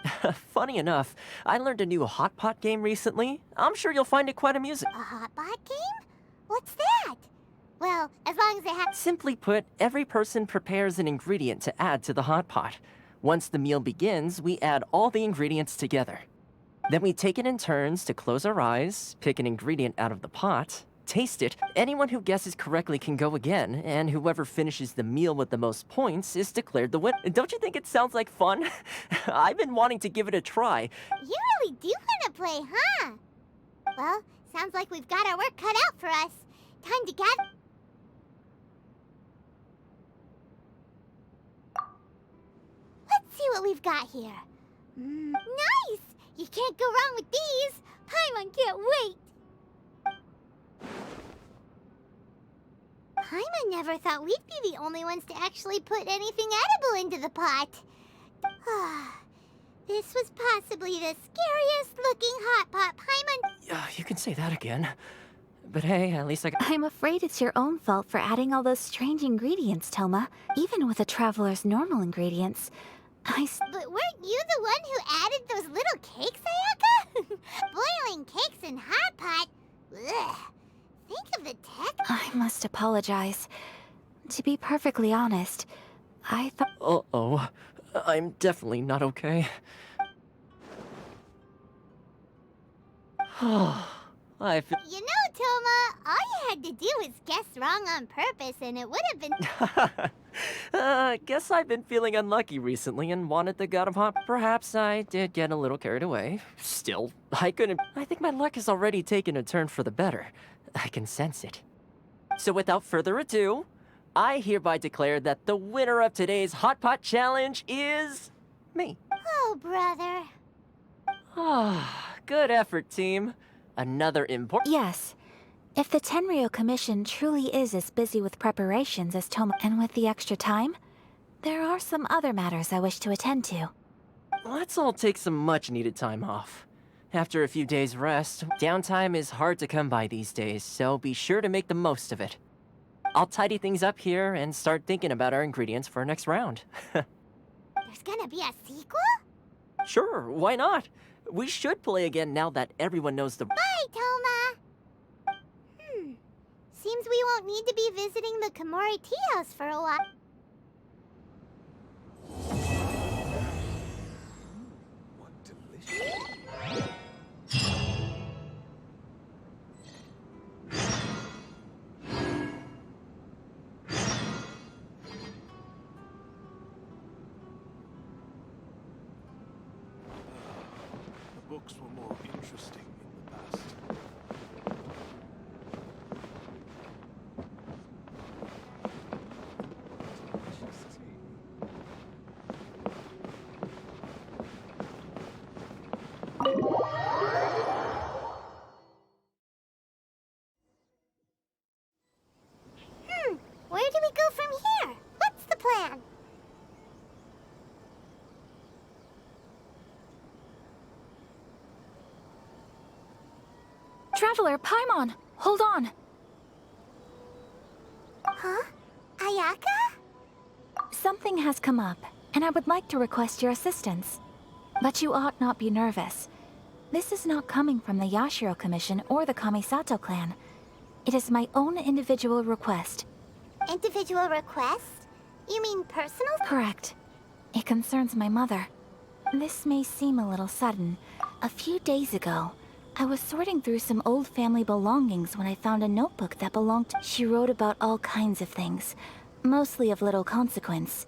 Funny enough, I learned a new hot pot game recently. I'm sure you'll find it quite amusing. A hot pot game? What's that? Well, as long as they have... Simply put, every person prepares an ingredient to add to the hot pot. Once the meal begins, we add all the ingredients together. Then we take it in turns to close our eyes, pick an ingredient out of the pot, taste it. Anyone who guesses correctly can go again, and whoever finishes the meal with the most points is declared the winner. Don't you think it sounds like fun? I've been wanting to give it a try. You really do want to play, huh? Well, sounds like we've got our work cut out for us. Time to gather... Let's see what we've got here. Nice! You can't go wrong with these. Paimon can't wait. Paimon never thought we'd be the only ones to actually put anything edible into the pot. this was possibly the scariest looking hot pot Paimon. Yeah, you can say that again. But hey, at least I'm afraid it's your own fault for adding all those strange ingredients, Toma. Even with a traveler's normal ingredients, But weren't you the one who added those little cakes, Ayaka? Boiling cakes in hot pot? Ugh. Think of the tech. I must apologize. To be perfectly honest, I thought... Uh-oh. I'm definitely not okay. I feel... You know, Toma, all you had to do was guess wrong on purpose and it would have been... Guess I've been feeling unlucky recently and wanted the god of hot. Perhaps I did get a little carried away. Still, I think my luck has already taken a turn for the better. I can sense it. So without further ado, I hereby declare that the winner of today's Hot Pot Challenge is... me. Oh, brother. Good effort, team. Another important... Yes. If the Tenryou Commission truly is as busy with preparations as Toma, and with the extra time, there are some other matters I wish to attend to. Let's all take some much-needed time off. After a few days' rest, downtime is hard to come by these days, so be sure to make the most of it. I'll tidy things up here and start thinking about our ingredients for our next round. There's gonna be a sequel? Sure, why not? We should play again now that everyone knows the... Bye, Toma! Seems we won't need to be visiting the Komori tea house for a while. What delicious... The books were more interesting in the past. Where do we go from here? What's the plan? Traveler, Paimon! Hold on! Huh? Ayaka? Something has come up, and I would like to request your assistance. But you ought not be nervous. This is not coming from the Yashiro Commission or the Kamisato clan. It is my own individual request. Individual request? You mean personal? Correct. It concerns my mother. This may seem a little sudden. A few days ago, I was sorting through some old family belongings when I found a notebook that belonged to... She wrote about all kinds of things, mostly of little consequence.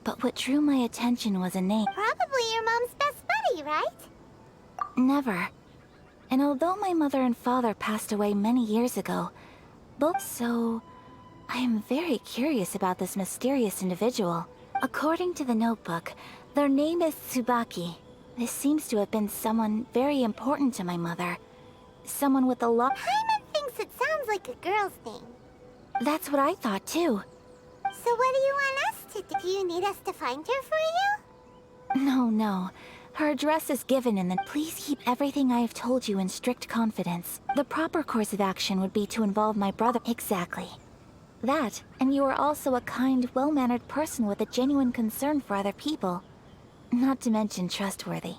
But what drew my attention was a name. Probably your mom's best buddy, right? Never. And although my mother and father passed away many years ago, so I am very curious about this mysterious individual. According to the notebook, their name is Tsubaki. This seems to have been someone very important to my mother. Someone with a lot... Paimon thinks it sounds like a girl's name. That's what I thought too. So what do you want us to do? Do you need us to find her for you? No. Her address is given in the... Please keep everything I have told you in strict confidence. The proper course of action would be to involve my brother... Exactly. That, and you are also a kind, well-mannered person with a genuine concern for other people. Not to mention trustworthy.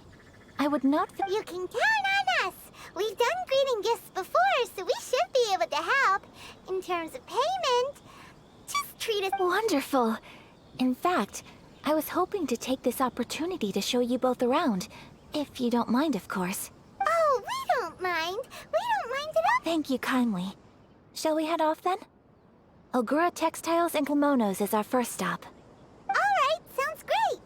I would not... You can count on us! We've done greeting gifts before, so we should be able to help. In terms of payment, just treat us... Wonderful! In fact, I was hoping to take this opportunity to show you both around. If you don't mind, of course. Oh, we don't mind. We don't mind at all. Thank you kindly. Shall we head off then? Ogura Textiles and Kimonos is our first stop. All right, sounds great.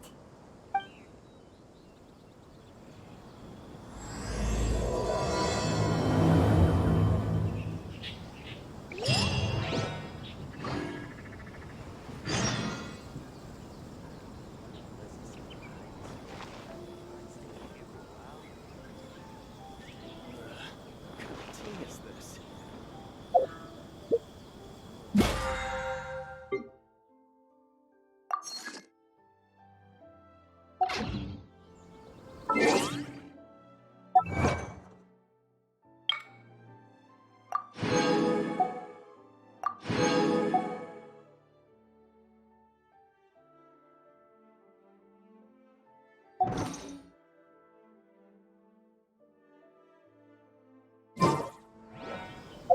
I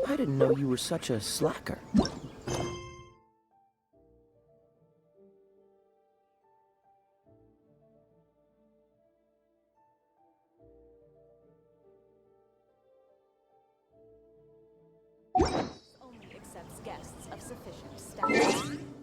didn't know you were such a slacker. Only accepts guests of sufficient status.